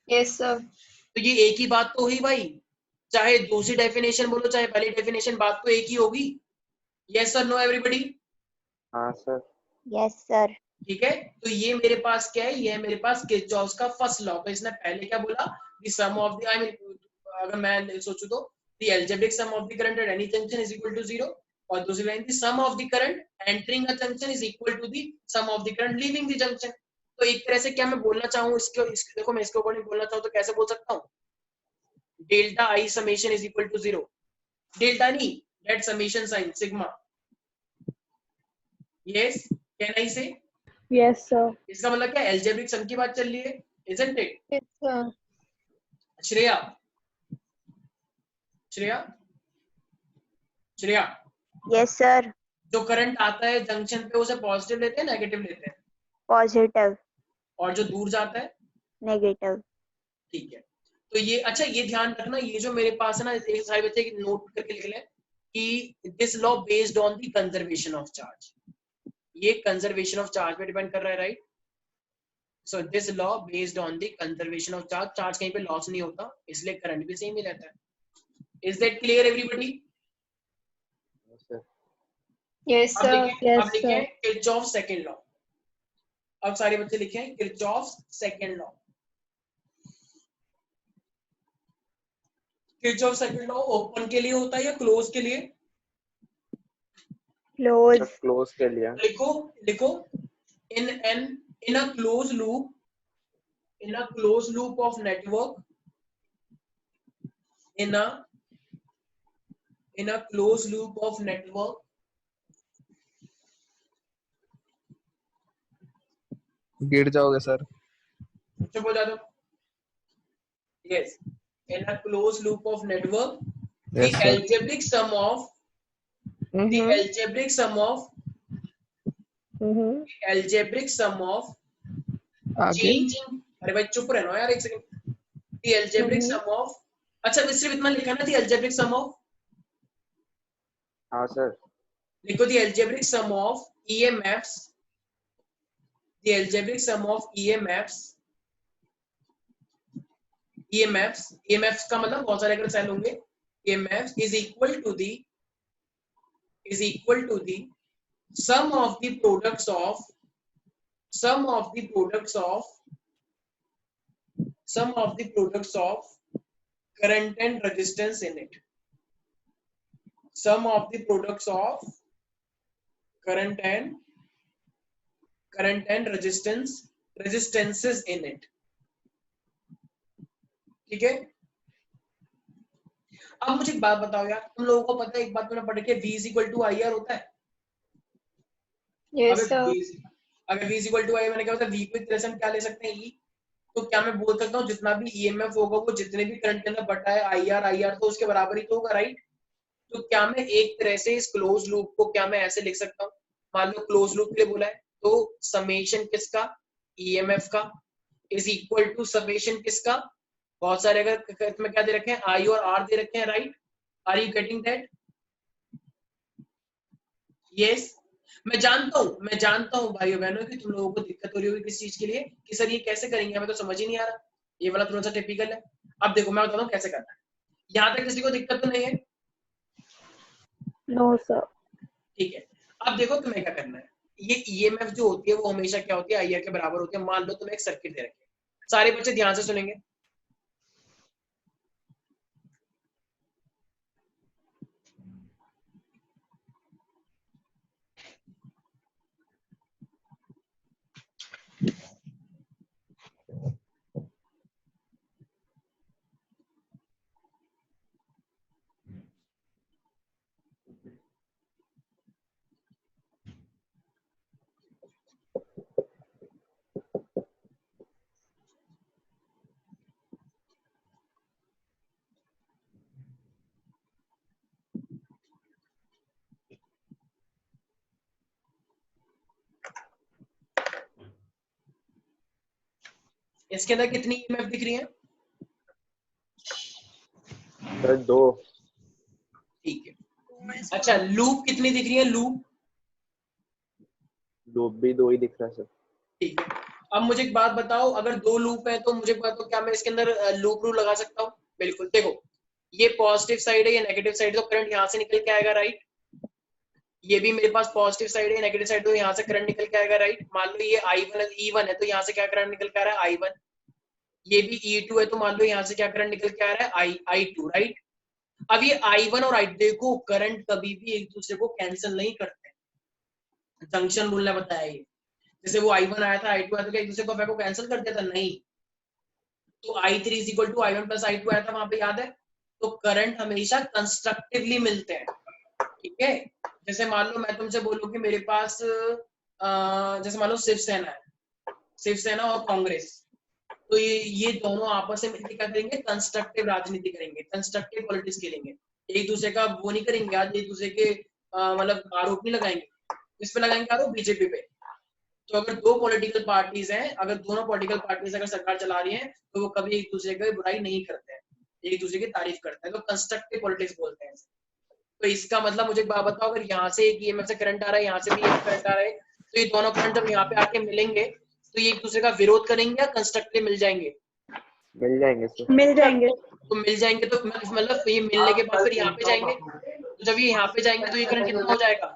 Yes sir. तो ये एक ही बात तो हुई भाई, चाहे दूसरी डेफिनेशन बोलो चाहे पहली डेफिनेशन, बात तो एक ही होगी। Yes sir, no everybody? हाँ सर। Yes sir. ठीक है, तो ये मेरे पास क्या है? ये है मेरे पास किरचॉफ का फर्स्ट लॉ। तो इसने पहले क्या बोला? The sum of the, I mean अगर मैं सोचूं तो the algebraic sum of the current at any junction is equal to 0, और दूसरी line the sum of the current entering a junction is equal to the sum of the current leaving the junction. तो एक तरह से क्या मैं बोलना चाहूँ इसके देखो मैं इसके अकॉर्डिंग बोलना चाहूँ तो कैसे बोल सकता हूँ? Delta I summation is equal to 0। Delta नहीं, that summation sign sigma. Yes, can I say? Yes sir. इसका मतलब क्या? अलजेब्रिक सम की बात चल रही है, isn't it? Yes sir. Shreya Shreya Shreya, yes sir. जो करंट आता है जंक्शन पे उसे पॉजिटिव लेते हैं नेगेटिव लेते हैं? पॉजिटिव। और जो दूर जाता है? नेगेटिव। ठीक है, तो ये अच्छा ये ध्यान रखना, ये जो मेरे पास है ना, एक सारे बच्चे नोट करके लिख लें कि this law based on the conservation of charge. ये कंजर्वेशन ऑफ चार्ज पे डिपेंड कर रहा है, right? So this law based on the conservation of charge. Charge कहीं पे लॉस नहीं होता, इसलिए करंट भी सेम ही रहता है। Is that clear everybody? Yes अब सर। लिखें, अब लिखें किरचॉफ सेकंड लॉ। अब सारे बच्चे लिखें Kirchhoff second law. Kirchhoff second law open के लिए होता है या क्लोज के लिए? क्लोज। क्लोज के लिए। लिखो in a closed loop of network, in a closed loop of network, गिर जाओगे सर। चुप हो जा दो। Yes, in a closed loop of network, Yes, the sir. algebraic sum of the algebraic sum of algebraic sum of आगे changing, अरे भाई चुप रहना यार एक second. the algebraic sum of, अच्छा सिर्फ इतना लिखा ना, the algebraic sum of, हाँ सर। लिखो the algebraic sum of EMFs, the algebraic sum of EMFs का मतलब बहुत सारे अगर सेल होंगे, EMFs is equal to the sum of the products of current and resistance in it. Sum of the products of current and resistances in it. ठीक है, अब मुझे एक बात बताओ यार, तुम लोगों को पता है एक बात मैंने पढ़ के V is equal to IR होता है? Yes sir. अगर V is equal to IR मैंने क्या होता है, V को एक तरह से हम क्या ले सकते हैं E, तो क्या मैं बोल सकता हूँ जितना भी EMF होगा वो जितने भी करंट के अंदर बटा है IR तो उसके बराबर ही तो होगा, राइट? तो क्या मैं एक तरह से इस क्लोज लूप को क्या मैं ऐसे लिख सकता हूँ, मान लो क्लोज लूप के लिए बोला है तो समेशन किसका, ईएमएफ का इज इक्वल टू समेशन किसका, बहुत सारे अगर में क्या दे रखे हैं, आई और आर दे रखे हैं, right, are you getting that? Yes, मैं जानता हूँ भाइयों बहनों कि तुम लोगों को दिक्कत हो रही होगी किस चीज के लिए कि सर ये कैसे करेंगे, हमें तो समझ ही नहीं आ रहा, ये वाला थोड़ा सा टिपिकल है। अब देखो मैं बताता हूँ कैसे करना है, यहाँ तक किसी को दिक्कत तो नहीं है? No sir. ठीक है, अब देखो तुम्हें क्या करना है, ये ईएमएफ जो होती है वो हमेशा क्या होती है, आईआर के बराबर होती है। मान लो तुम्हें एक सर्किट दे रखे, सारे बच्चे ध्यान से सुनेंगे। इसके अंदर कितनी ईएमएफ दिख रही है? सर 2। ठीक है, अच्छा लूप कितनी दिख रही है? लूप भी 2 ही दिख रहा है सर। ठीक है, अब मुझे एक बात बताओ, अगर 2 लूप है तो मुझे बताओ क्या मैं इसके अंदर लूप रूल लगा सकता हूँ? बिल्कुल, देखो ये पॉजिटिव साइड है, ये नेगेटिव साइड है, तो करंट यहाँ से निकल के आएगा, राइट। ये भी मेरे पास पॉजिटिव साइड है, नेगेटिव साइड, तो यहाँ से करंट निकल के आएगा, राइट। मान लो ये I1 है तो यहाँ से क्या करंट निकल के आ रहा है, I1। ये भी E2 है तो मान लो यहाँ से क्या करंट निकल के आ रहा है, I2, राइट। अब ये I1 और I2, देखो करंट कभी भी एक दूसरे को कैंसिल नहीं करते, जंक्शन रूल ने बताया ये। जैसे वो I1 आया था, I2 आया था, क्या एक दूसरे को कैंसिल कर दिया था? नहीं। तो I3 is equal to I1 plus I2 आया था वहां पे, याद है? तो करंट हमेशा कंस्ट्रक्टिवली मिलते हैं, ठीक है। जैसे मान लो मैं तुमसे बोलूं कि मेरे पास जैसे मान लो शिवसेना और कांग्रेस, तो ये दोनों आपस में मिलकर क्या करेंगे, कंस्ट्रक्टिव राजनीति करेंगे, कंस्ट्रक्टिव पॉलिटिक्स खेलेंगे, एक दूसरे का वो नहीं करेंगे, आज एक दूसरे के मतलब आरोप नहीं लगाएंगे। किस पे लगाएंगे आरोप? बीजेपी पे। तो अगर दो पॉलिटिकल पार्टीज हैं, अगर दोनों पॉलिटिकल पार्टीज अगर सरकार चला रही हैं, तो वो कभी एक दूसरे की बुराई नहीं करते हैं, एक दूसरे की तारीफ करते हैं, तो कंस्ट्रक्टिव पॉलिटिक्स बोलते हैं। तो इसका मतलब मुझे एक बात बताओ, अगर यहाँ से एक ईएमएफ से करंट आ रहा है, यहाँ से भी एक करंट आ रहा है, तो ये दोनों करंट जब यहाँ पे आके मिलेंगे तो ये एक दूसरे का विरोध करेंगे या कंस्ट्रक्टिव मिल जाएंगे? मिल जाएंगे सर। मिल जाएंगे। तो मिल जाएंगे, तो मतलब ये मिलने के बाद फिर यहाँ पे जाएंगे, तो जब ये यहाँ पे जाएंगे तो ये करंट कितना हो जाएगा,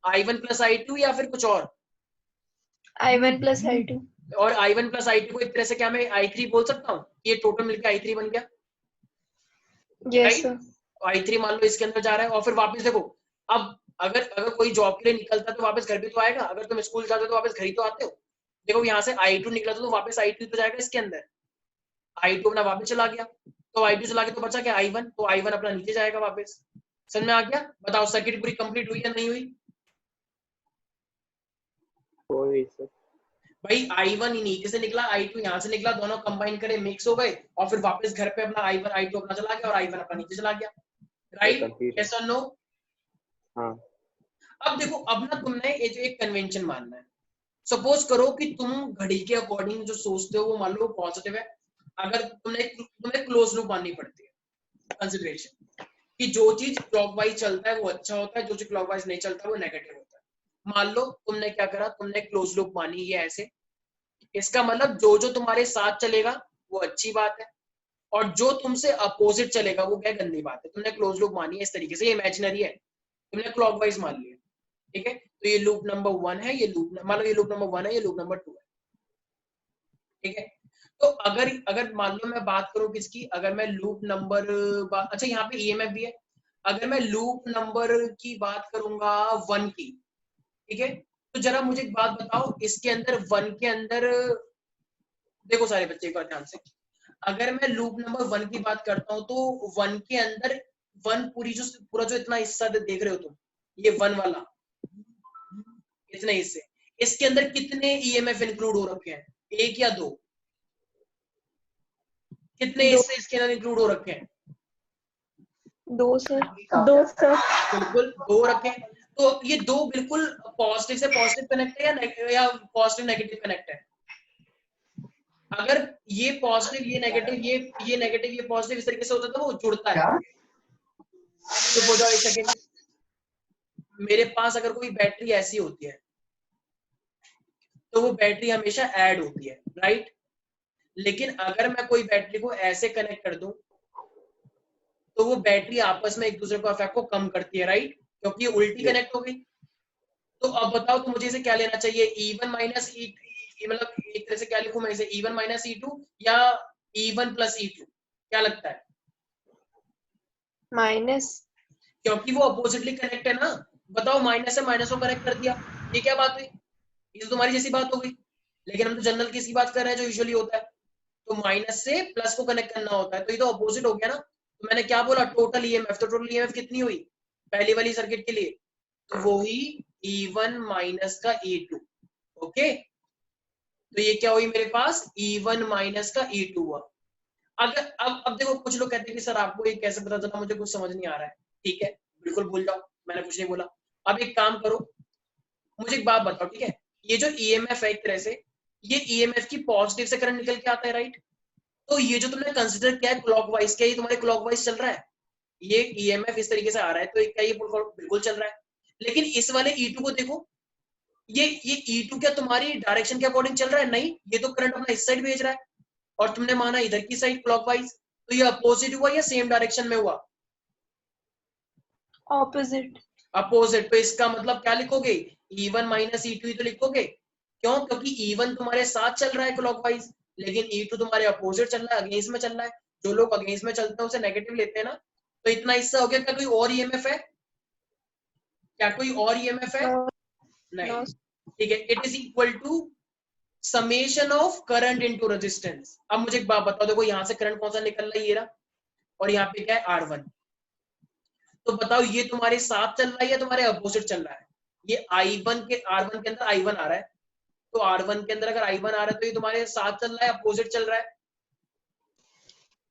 I1 प्लस I2 या फिर कुछ और? I1 plus I2। और I1 प्लस I2 को एक तरह से क्या मैं I3 बोल सकता हूँ? ये टोटल मिलकर I3 बन गया, यस सर। I3 मान लो इसके अंदर जा रहा है, और फिर वापस देखो, अब अगर कोई जॉब के लिए निकलता है तो वापस घर भी तो आएगा, अगर तुम स्कूल जाते हो तो वापस घर ही तो आते हो। देखो यहाँ से I2 निकला तो वापस I2 तो जाएगा इसके अंदर, I2 अपना वापस चला गया, तो I2 चला गया तो बचा क्या, I1, तो I1 अपना नीचे जाएगा वापस। समझ में आ गया? बताओ सर्किट पूरी कंप्लीट हुई या नहीं हुई? कोई सर। भाई I1 नीचे से निकला, I2 यहाँ से निकला, दोनों कंबाइन करे, मिक्स हो गए, और फिर वापस घर पे अपना I1 I2 अपना चला गया और I1 अपना नीचे चला गया, राइट? यस और नो? हाँ। अब देखो, अब ना तुमने ये जो एक कन्वेंशन मानना है। सपोज करो कि तुम घड़ी के अकॉर्डिंग जो सोचते हो वो मान लो पॉजिटिव है, अगर तुम्हें क्लोज लूप माननी पड़ती है कंसिडरेशन कि जो चीज क्लॉकवाइज चलता है वो अच्छा होता है, जो चीज क्लॉकवाइज नहीं चलता वो नेगेटिव होता है। मान लो तुमने क्या करा, तुमने क्लोज लूप मानी है ऐसे, इसका मतलब जो जो तुम्हारे साथ चलेगा वो अच्छी बात है, और जो तुमसे अपोजिट चलेगा वो क्या गंदी बात है। तुमने क्लोज लूप मानी है इस तरीके से, ये इमेजिनरी है, तुमने क्लॉकवाइज मान लिया, ठीक है। तो ये लूप नंबर 1 है, ये लूप मान लो ये लूप नंबर 1 है, ये लूप नंबर 2 है, ठीक है। तो अगर मान लो मैं बात करूं किसकी, अगर मैं लूप नंबर, अच्छा यहाँ पे ईएमएफ भी है, अगर मैं लूप नंबर की बात करूंगा 1 की, ठीक है, तो जरा मुझे एक बात बताओ, इसके अंदर 1 के अंदर देखो सारे बच्चे एक बार ध्यान से, अगर मैं लूप नंबर 1 की बात करता हूं तो 1 के अंदर 1 पूरा जो इतना हिस्सा देख रहे हो तुम, ये 1 वाला इतने हिस्से, इसके अंदर कितने ईएमएफ इंक्लूड हो रखे हैं, 1 या 2? कितने हिस्से इसके अंदर इंक्लूड हो रखे हैं? 2 सर। 2 सर। बिल्कुल 2 रखें। तो ये 2 बिल्कुल पॉजिटिव से पॉजिटिव कनेक्ट है या पॉजिटिव नेगेटिव कनेक्ट है? अगर ये पॉजिटिव ये नेगेटिव ये नेगेटिव ये पॉजिटिव इस तरीके से होता है तो वो जुड़ता है। तो हो जाओ एक सेकेंड। मेरे पास अगर कोई बैटरी ऐसी होती है तो वो बैटरी हमेशा ऐड होती है, राइट? लेकिन अगर मैं कोई बैटरी को ऐसे कनेक्ट कर दूं तो वो बैटरी आपस में एक दूसरे को इफेक्ट को कम करती है, राइट? क्योंकि ये उल्टी कनेक्ट हो गई। तो अब बताओ तो मुझे इसे क्या लेना चाहिए, E1 माइनस E2, मतलब एक तरह से क्या लिखूं मैं इसे, E1 माइनस E2 या E1 प्लस E2? क्या लगता है? माइनस, क्योंकि वो अपोजिटली कनेक्ट है ना। बताओ माइनस से माइनस को कनेक्ट कर दिया, ये क्या बात हुई? ये तो तुम्हारी जैसी बात हो गई। लेकिन हम तो जनरल किसकी बात कर रहे हैं जो यूजुअली होता है, तो माइनस से प्लस को कनेक्ट करना होता है, तो ये तो अपोजिट हो गया ना। तो मैंने क्या बोला, टोटल ईएमएफ। तो टोटल ईएमएफ कितनी हुई पहली वाली सर्किट के लिए? तो वो ही E1 माइनस का E2। ओके, तो ये क्या हुई मेरे पास, E1 माइनस का E2 हुआ। अगर अब देखो कुछ लोग कहते हैं कि सर आपको ये कैसे पता चला, मुझे कुछ समझ नहीं आ रहा है। ठीक है, बिल्कुल भूल जाओ, मैंने कुछ नहीं बोला। अब एक काम करो, मुझे एक बात बताओ, ठीक है? ये जो ईएमएफ है एक तरह से, ये ईएमएफ की पॉजिटिव से करंट निकल के आता है, राइट? तो ये जो तुमने कंसिडर किया है क्लॉकवाइज, क्या ये तुम्हारे क्लॉकवाइज चल रहा है? ये ईएमएफ इस तरीके से आ रहा है, तो क्या ये बिल्कुल चल रहा है? लेकिन इस वाले E2 को देखो, ये E2 क्या तुम्हारी डायरेक्शन के अकॉर्डिंग चल रहा है? नहीं, ये तो करंट अपना इस साइड भेज रहा है और तुमने माना इधर की साइड क्लॉकवाइज। तो ये अपोजिट हुआ या सेम डायरेक्शन में हुआ? ऑपोजिट। अपोजिट। तो इसका मतलब क्या लिखोगे, E1 माइनस E2 ही तो लिखोगे। क्यों? क्योंकि E1 तुम्हारे साथ चल रहा है क्लॉकवाइज, लेकिन E2 तुम्हारे अपोजिट चल रहा है, अगेंस्ट में चल रहा है। जो लोग अगेंस्ट में चलते हैं उसे नेगेटिव लेते हैं ना। तो इतना हिस्सा हो गया। क्या कोई और ईएमएफ है? क्या कोई और ईएमएफ है? नहीं। ठीक है, it is equal to summation of current into resistance. अब मुझे एक बात बताओ, देखो यहाँ से करंट कौन सा निकल रहा है, ये रहा, और यहाँ पे क्या है, R1। तो बताओ ये तुम्हारे साथ चल रहा है या तुम्हारे अपोजिट चल रहा है? ये I1 के, R1 के अंदर I1 आ रहा है, तो R1 के अंदर अगर I1 आ रहा है तो ये तुम्हारे साथ चल रहा है, अपोजिट चल रहा है?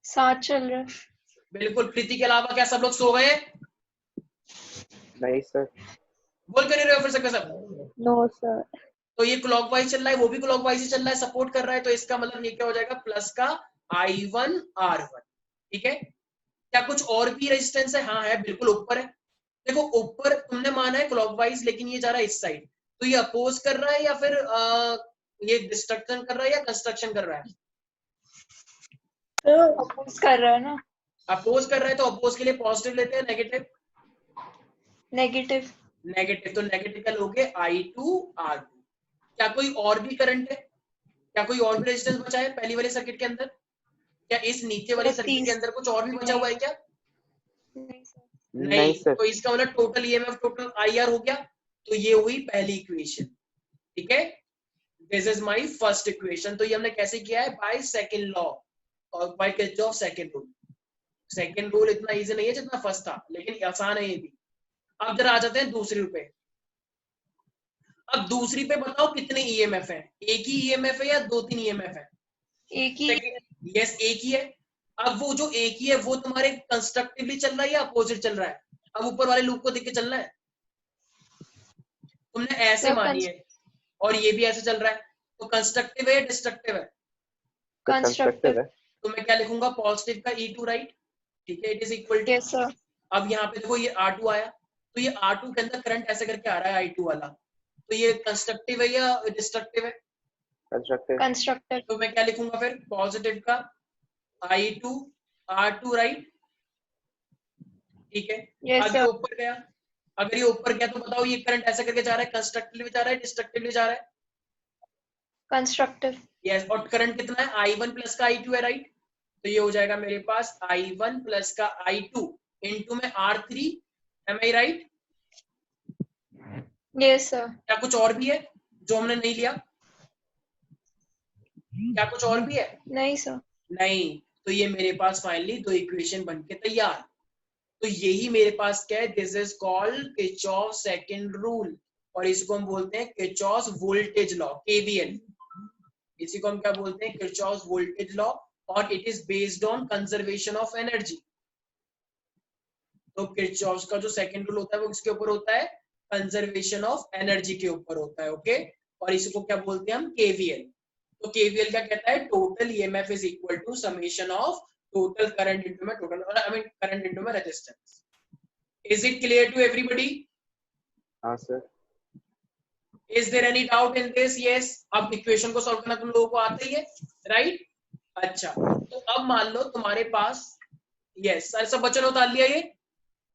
साथ चल रहा है। बिल्कुल। कृति के अलावा क्या सब लोग सो गए? नहीं सर। बोल कर नहीं रहे हो फिर से सब? No sir. तो ये क्लॉकवाइज चल रहा है, वो भी क्लॉकवाइज ही चल रहा है, सपोर्ट कर रहा है। तो इसका मतलब ये क्या हो जाएगा, प्लस का I1 R1। ठीक है, क्या कुछ और भी रेजिस्टेंस है? हाँ है, बिल्कुल ऊपर है। देखो ऊपर तुमने माना है क्लॉकवाइज, लेकिन ये जा रहा है इस साइड, तो ये अपोज कर रहा है या फिर ये डिस्ट्रक्शन कर रहा है या कंस्ट्रक्शन कर रहा है? अपोज कर रहा है ना। अपोज कर रहा है, तो अपोज के लिए पॉजिटिव लेते हैं, नेगेटिव? नेगेटिव। नेगेटिव, तो नेगेटिव का लोगे I2 R2। क्या कोई और भी करंट है? क्या कोई और भी रेजिस्टेंस बचा है पहली वाली सर्किट के अंदर? क्या इस नीचे वाली सर्किट के अंदर कुछ और भी बचा हुआ है क्या? नहीं सर। तो इसका मतलब टोटल ईएमएफ टोटल IR हो गया। तो ये हुई पहली इक्वेशन। ठीक है, this is my first equation. तो ये हमने कैसे किया है, बाय सेकंड लॉ और by Kirchhoff second rule. Second rule इतना इजी नहीं है जितना फर्स्ट था, लेकिन आसान है ये भी। अब जरा आ जाते हैं दूसरी पे। अब दूसरी पे बताओ कितने ईएमएफ है? एक ही ईएमएफ है या 2-3 ईएमएफ है? एक ही। यस, एक ही है। अब वो जो एक ही है वो तुम्हारे कंस्ट्रक्टिवली चल रहा है या अपोजिट चल रहा है? अब ऊपर वाले लूप को देख के चलना है। तुमने ऐसे मानी है और ये भी ऐसे चल रहा है, तो कंस्ट्रक्टिव है या डिस्ट्रक्टिव है? कंस्ट्रक्टिव है। तो मैं क्या लिखूंगा, पॉजिटिव का E2, राइट? ठीक है, it is equal to. Yes sir. अब यहाँ पे देखो ये R2 आया, तो ये R2 के अंदर करंट ऐसे करके आ रहा है I2 वाला, तो ये कंस्ट्रक्टिव है या डिस्ट्रक्टिव है? कंस्ट्रक्टिव। कंस्ट्रक्टिव। तो मैं क्या लिखूंगा फिर, पॉजिटिव का I2 R2, राइट? ठीक है। यस अब ये ऊपर गया, अगर ये ऊपर गया तो बताओ ये करंट ऐसे करके जा रहा है, कंस्ट्रक्टिवली जा रहा है, डिस्ट्रक्टिवली जा रहा है? कंस्ट्रक्टिव। यस। और करंट कितना है, I1 प्लस का I2 है, राइट? तो ये हो जाएगा मेरे पास I1 प्लस का I2 इंटू में R3। M I right? Yes sir. क्या कुछ और भी है जो हमने नहीं लिया? क्या कुछ और भी है? नहीं सर। नहीं। तो ये मेरे पास फाइनली दो इक्वेशन बनके तैयार। तो यही मेरे पास क्या है, this is called Kirchhoff second rule, और इसको हम बोलते हैं किरचॉफ वोल्टेज लॉ, केवीएल। इसी को हम क्या बोलते हैं, किरचॉफ वोल्टेज लॉ, और it is based on conservation of energy. तो किरचॉफ का जो सेकंड रूल होता है वो किसके ऊपर होता है? कंजर्वेशन ऑफ एनर्जी के ऊपर होता है। ओके, और इसको क्या बोलते हैं हम? केवीएल। तो केवीएल क्या कहता है? Total EMF is equal to summation of total current into में टोटल करंट इनटू में resistance. Is it clear to everybody? हाँ sir. Is there any doubt in this? Yes. अब इक्वेशन को सॉल्व करना तुम लोगों को आता ही है, राइट? अच्छा, तो अब मान लो तुम्हारे पास, यस सर, सब बच्चों ने उतार लिया ये?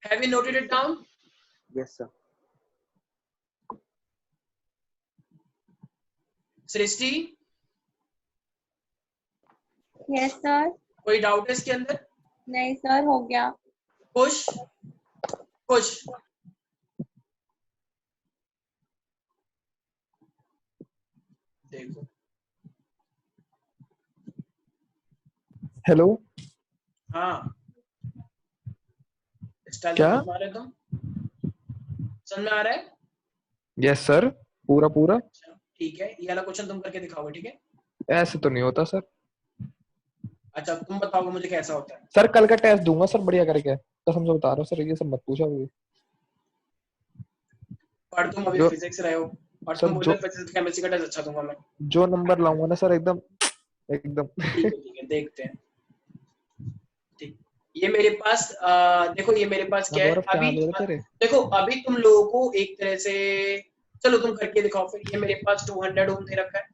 Have you noted it down? Yes sir. Srishti, yes sir. कोई डाउट है इसके अंदर? नहीं सर, हो गया। खुश? खुश? देखो, हेलो, हाँ स्टाइल क्या? समझ रहे तुम? समझ में आ रहा है? यस सर, पूरा पूरा। अच्छा ठीक है, ये वाला क्वेश्चन तुम करके दिखाओगे, ठीक है? ऐसे तो नहीं होता सर। अच्छा तुम बताओगे मुझे कैसा होता है? सर कल का टेस्ट दूंगा सर, बढ़िया करके, कसम से बता रहा हूँ सर, ये सब मत पूछो अभी। पर तुम अभी जो- फिजिक्स रहे हो और सर, तुम बोल रहे हो फिजिक्स केमिस्ट्री का टेस्ट अच्छा दूंगा मैं। जो नंबर लाऊंगा ना सर एकदम एकदम ठीक है देखते हैं। ठीक, ये मेरे पास देखो, ये मेरे पास क्या है गौरव, क्या अभी? हाल है तेरे? देखो अभी तुम लोगों को एक तरह से, चलो तुम करके दिखाओ फिर। ये मेरे पास 200 ओम दे रखा है,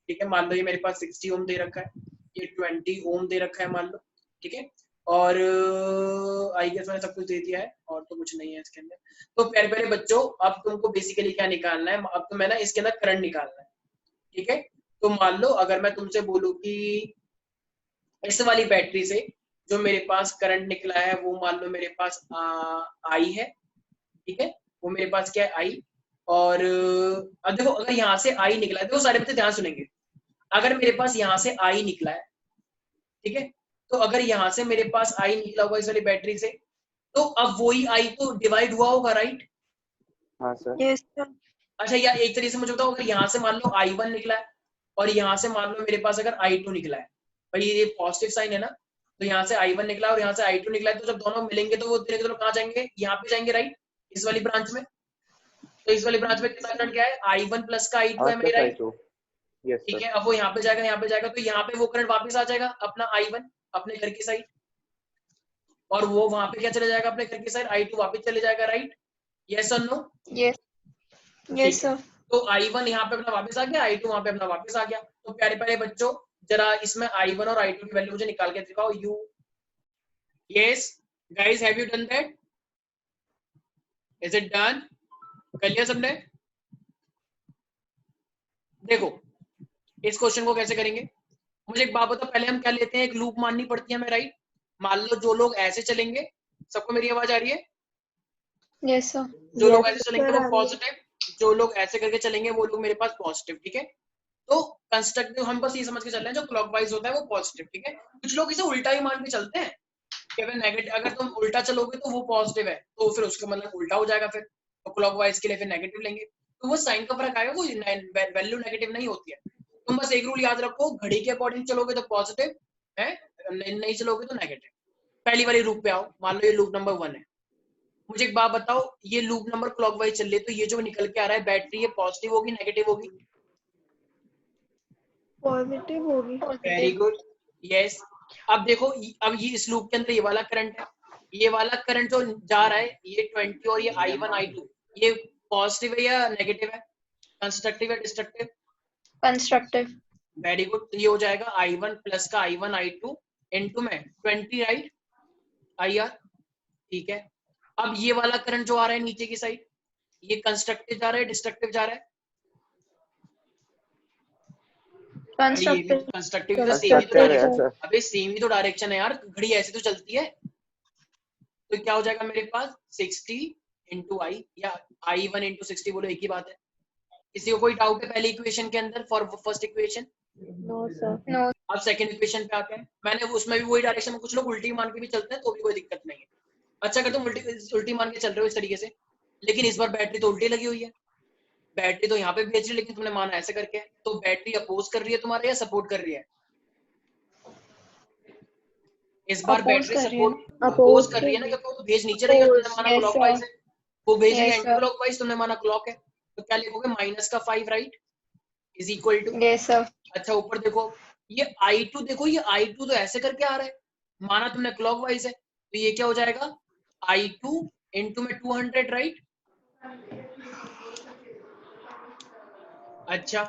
ठीक है? मान लो ये मेरे पास 60 ओम दे रखा है, ये 20 ओम दे रखा है मान लो, ठीक है? और आई गेस मैंने सब कुछ दे दिया है और तो कुछ नहीं है इसके अंदर। तो प्यारे प्यारे बच्चों, अब तुमको बेसिकली क्या निकालना है? अब तो मैं ना इसके अंदर करंट निकालना है, ठीक है? तो मान लो अगर मैं तुमसे बोलूं कि इस वाली बैटरी से जो मेरे पास करंट निकला है वो मान लो मेरे पास आई है, ठीक है? वो मेरे पास क्या है? आई। और अब देखो अगर यहाँ से आई निकला है, देखो सारे बच्चे ध्यान सुनेंगे, अगर मेरे पास यहाँ से आई निकला है, ठीक है? तो अगर यहाँ से मेरे पास आई निकला होगा इस वाली बैटरी से, तो अब वही आई तो डिवाइड हुआ होगा, राइट? हाँ सर। Yes sir. अच्छा, या एक तरीके से मुझे बताओ, अगर यहाँ से मान लो I1 निकला है और यहाँ से मान लो मेरे पास अगर I2 निकला है, भाई ये पॉजिटिव साइन है ना, तो यहाँ से I1 निकला और यहाँ से I2 निकला है, तो जब दोनों मिलेंगे तो वो दोनों कहाँ जाएंगे? यहाँ पे जाएंगे, राइट? इस वाली ब्रांच में। तो इस वाली ब्रांच में कितना करंट क्या है? I1 प्लस का I2 है मेरा, राइट? यस ठीक सर। है, अब वो यहाँ पे जाएगा, यहाँ पे जाएगा, तो यहाँ पे वो करंट वापस आ जाएगा अपना I1 अपने घर की साइड, और वो वहां पे क्या चले जाएगा? अपने घर की साइड I2 वापस चले जाएगा, राइट? यस और नो? Yes yes sir. तो I1 यहाँ पे अपना वापस आ गया, I2 वहां पे अपना वापस आ गया। तो प्यारे प्यारे बच्चों, जरा इसमें I1 और I2 की वैल्यू मुझे निकाल के दिखाओ। You yes guys, have you done that? Is it done? कर लिया सबने? देखो इस क्वेश्चन को कैसे करेंगे, मुझे एक बात बताओ, पहले हम क्या लेते हैं? एक लूप माननी पड़ती है हमें, राइट? मान लो जो लोग ऐसे चलेंगे, सबको मेरी आवाज आ रही है? Yes sir. जो लोग ऐसे चलेंगे वो पॉजिटिव, जो लोग ऐसे करके चलेंगे वो लोग मेरे पास पॉजिटिव, ठीक है? तो कंस्ट्रक्टिव हम बस ये समझ के चल रहे हैं, जो क्लॉकवाइज होता है वो पॉजिटिव, ठीक है? कुछ लोग इसे उल्टा ही मान के चलते हैं कि अगर नेगेटिव, अगर तुम उल्टा चलोगे तो वो पॉजिटिव है, तो फिर उसका मतलब उल्टा हो जाएगा, फिर तो क्लॉकवाइज के लिए फिर नेगेटिव लेंगे। तो वो साइन का फर्क आएगा, वो वैल्यू नेगेटिव नहीं होती है। तुम बस एक रूल याद रखो, घड़ी के अकॉर्डिंग चलोगे तो पॉजिटिव है, नहीं चलोगे तो नेगेटिव। पहली वाली लूप पे आओ, मान लो ये लूप नंबर 1 है। मुझे एक बात बताओ, ये लूप नंबर क्लॉकवाइज चल रही है, तो ये जो निकल के आ रहा है बैटरी, ये पॉजिटिव होगी नेगेटिव होगी? पॉजिटिव होगी। Very good, yes. अब देखो, अब ये इस लूप के अंदर ये वाला करंट है, ये वाला करंट जो जा रहा है, ये 20 और ये I1 I2, ये पॉजिटिव है या नेगेटिव है? कंस्ट्रक्टिव या डिस्ट्रक्टिव? कंस्ट्रक्टिव। वेरी गुड, तो ये हो जाएगा I1 प्लस का I1 I2 इनटू में 20, राइट? IR, ठीक है? अब ये वाला करंट जो आ रहा है नीचे की साइड, ये कंस्ट्रक्टिव जा रहा है डिस्ट्रक्टिव जा रहा है? कंस्ट्रक्टिव। कंस्ट्रक्टिव तो सेम ही तो Constructive है डायरेक्शन, सर। अबे सेम ही तो डायरेक्शन है यार, घड़ी ऐसे तो चलती है। तो क्या हो जाएगा मेरे पास? 60 इंटू आई, या I1 इंटू 60, बोलो एक ही बात है। किसी को कोई डाउट है पहली इक्वेशन के अंदर for first equation? No sir. No. अब सेकंड इक्वेशन पे आते हैं, मैंने उसमें भी वही डायरेक्शन में, कुछ लोग उल्टी मान के भी चलते हैं तो भी कोई दिक्कत नहीं है। अच्छा, अगर तुम उल्टी मान के चल रहे हो इस तरीके से, लेकिन इस बार बैटरी तो उल्टी लगी हुई है, बैटरी तो यहाँ पे भेज रही है लेकिन तुमने माना ऐसे करके, तो बैटरी अपोज कर रही है तुम्हारे या सपोर्ट कर रही है? इस बार Oppose बैटरी कर रही है सपोर्ट अपोज कर रही है ना, क्योंकि वो भेज नीचे रही है, तुमने माना Yes, क्लॉकवाइज sir. है, वो भेज रही है Yes, एंटी sir. क्लॉकवाइज, तुमने माना क्लॉक है, तो क्या लिखोगे माइनस का 5 right is equal to. Yes, sir. अच्छा ऊपर देखो ये I2, देखो ये I2 तो ऐसे करके आ रहा है, माना तुमने क्लॉकवाइज है, तो ये क्या हो जाएगा I2 इनटू में 200 राइट। अच्छा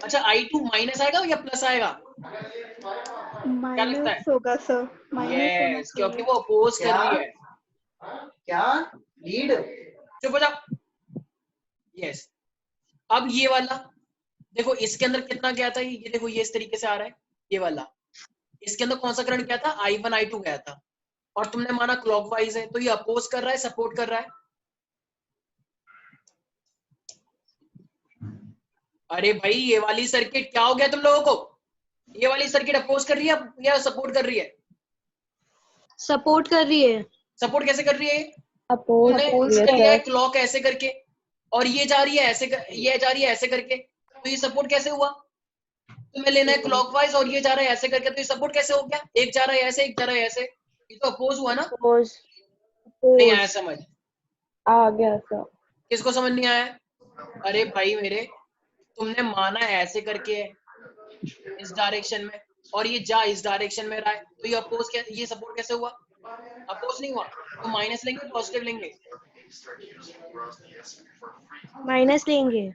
अच्छा I2 माइनस आएगा या प्लस आएगा, क्या लगता है? माइनस होगा सर, माइनस होना यस, क्योंकि चाहिए। वो अपोज कर रही है। क्या लीड? चुप हो जाओ। यस, अब ये वाला देखो, इसके अंदर कितना गया था, ये देखो ये इस तरीके से आ रहा है, ये वाला इसके अंदर कौन सा करंट गया था, I1 I2 गया था, और तुमने माना क्लॉकवाइज है, तो ये अपोज कर रहा है सपोर्ट कर रहा है। अरे भाई ये वाली सर्किट क्या हो गया तुम लोगों को, ये वाली सर्किट अपोज कर रही है या सपोर्ट कर रही है? सपोर्ट कर रही है। सपोर्ट कैसे कर रही है? अपोज तूने किया है क्लॉक ऐसे करके, और ये जा रही है ऐसे ये जा रही है ऐसे करके, तो ये सपोर्ट कैसे हुआ? तुम्हें लेना है क्लॉकवाइज और ये जा रहा है ऐसे करके, तो ये सपोर्ट कैसे हो गया? एक जा रहा है ऐसे, एक जा रहा है ऐसे, ये तो अपोज हुआ ना। अपोज नहीं आया समझ? आ गया सर। किसको समझ नहीं आया? अरे भाई मेरे, तुमने माना ऐसे करके है इस डायरेक्शन में, और ये जा इस डायरेक्शन में रहा है, तो ये अपोज क्या, ये सपोर्ट कैसे हुआ? अपोज नहीं हुआ, तो माइनस लेंगे पॉजिटिव लेंगे? माइनस लेंगे।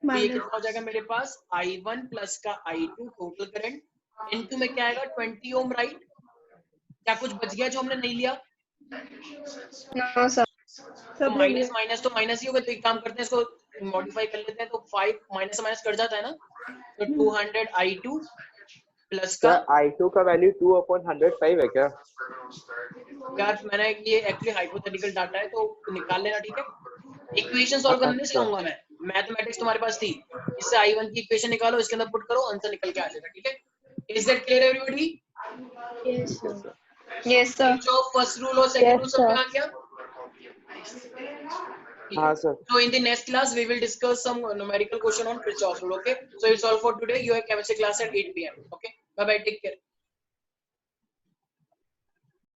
तो ये कितना हो जाएगा मेरे पास I1 प्लस का I2 टोटल करंट इनटू में क्या आएगा 20 ओम राइट। क्या कुछ बच गया जो हमने नहीं लिया? No, sir. तो माइनस माइनस तो माइनस ही होगा, तो एक काम करते हैं इसको मॉडिफाई कर लेते हैं, तो 5 माइनस माइनस कट जाता है ना, तो 200 I2 प्लस का I2 का वैल्यू 2/105 है क्या? यार मैंने ये एक्चुअली हाइपोथेटिकल डाटा है, तो निकाल लेना ठीक है। इक्वेशन सॉल्व करने नहीं सिखाऊंगा मैं, मैथमेटिक्स तुम्हारे पास थी, इससे I1 की इक्वेशन निकालो, इसके अंदर पुट करो, आंसर निकल के आ जाएगा, ठीक है। Is that clear everybody? Yes sir. Yes, sir. जो फर्स्ट रूल और सेकंड रूल सब में आ गया? हाँ sir. So in the next class we will discuss some numerical question on Kirchhoff's rule. Okay, so it's all for today. You have chemistry class at 8 p.m. Okay, bye bye, take care.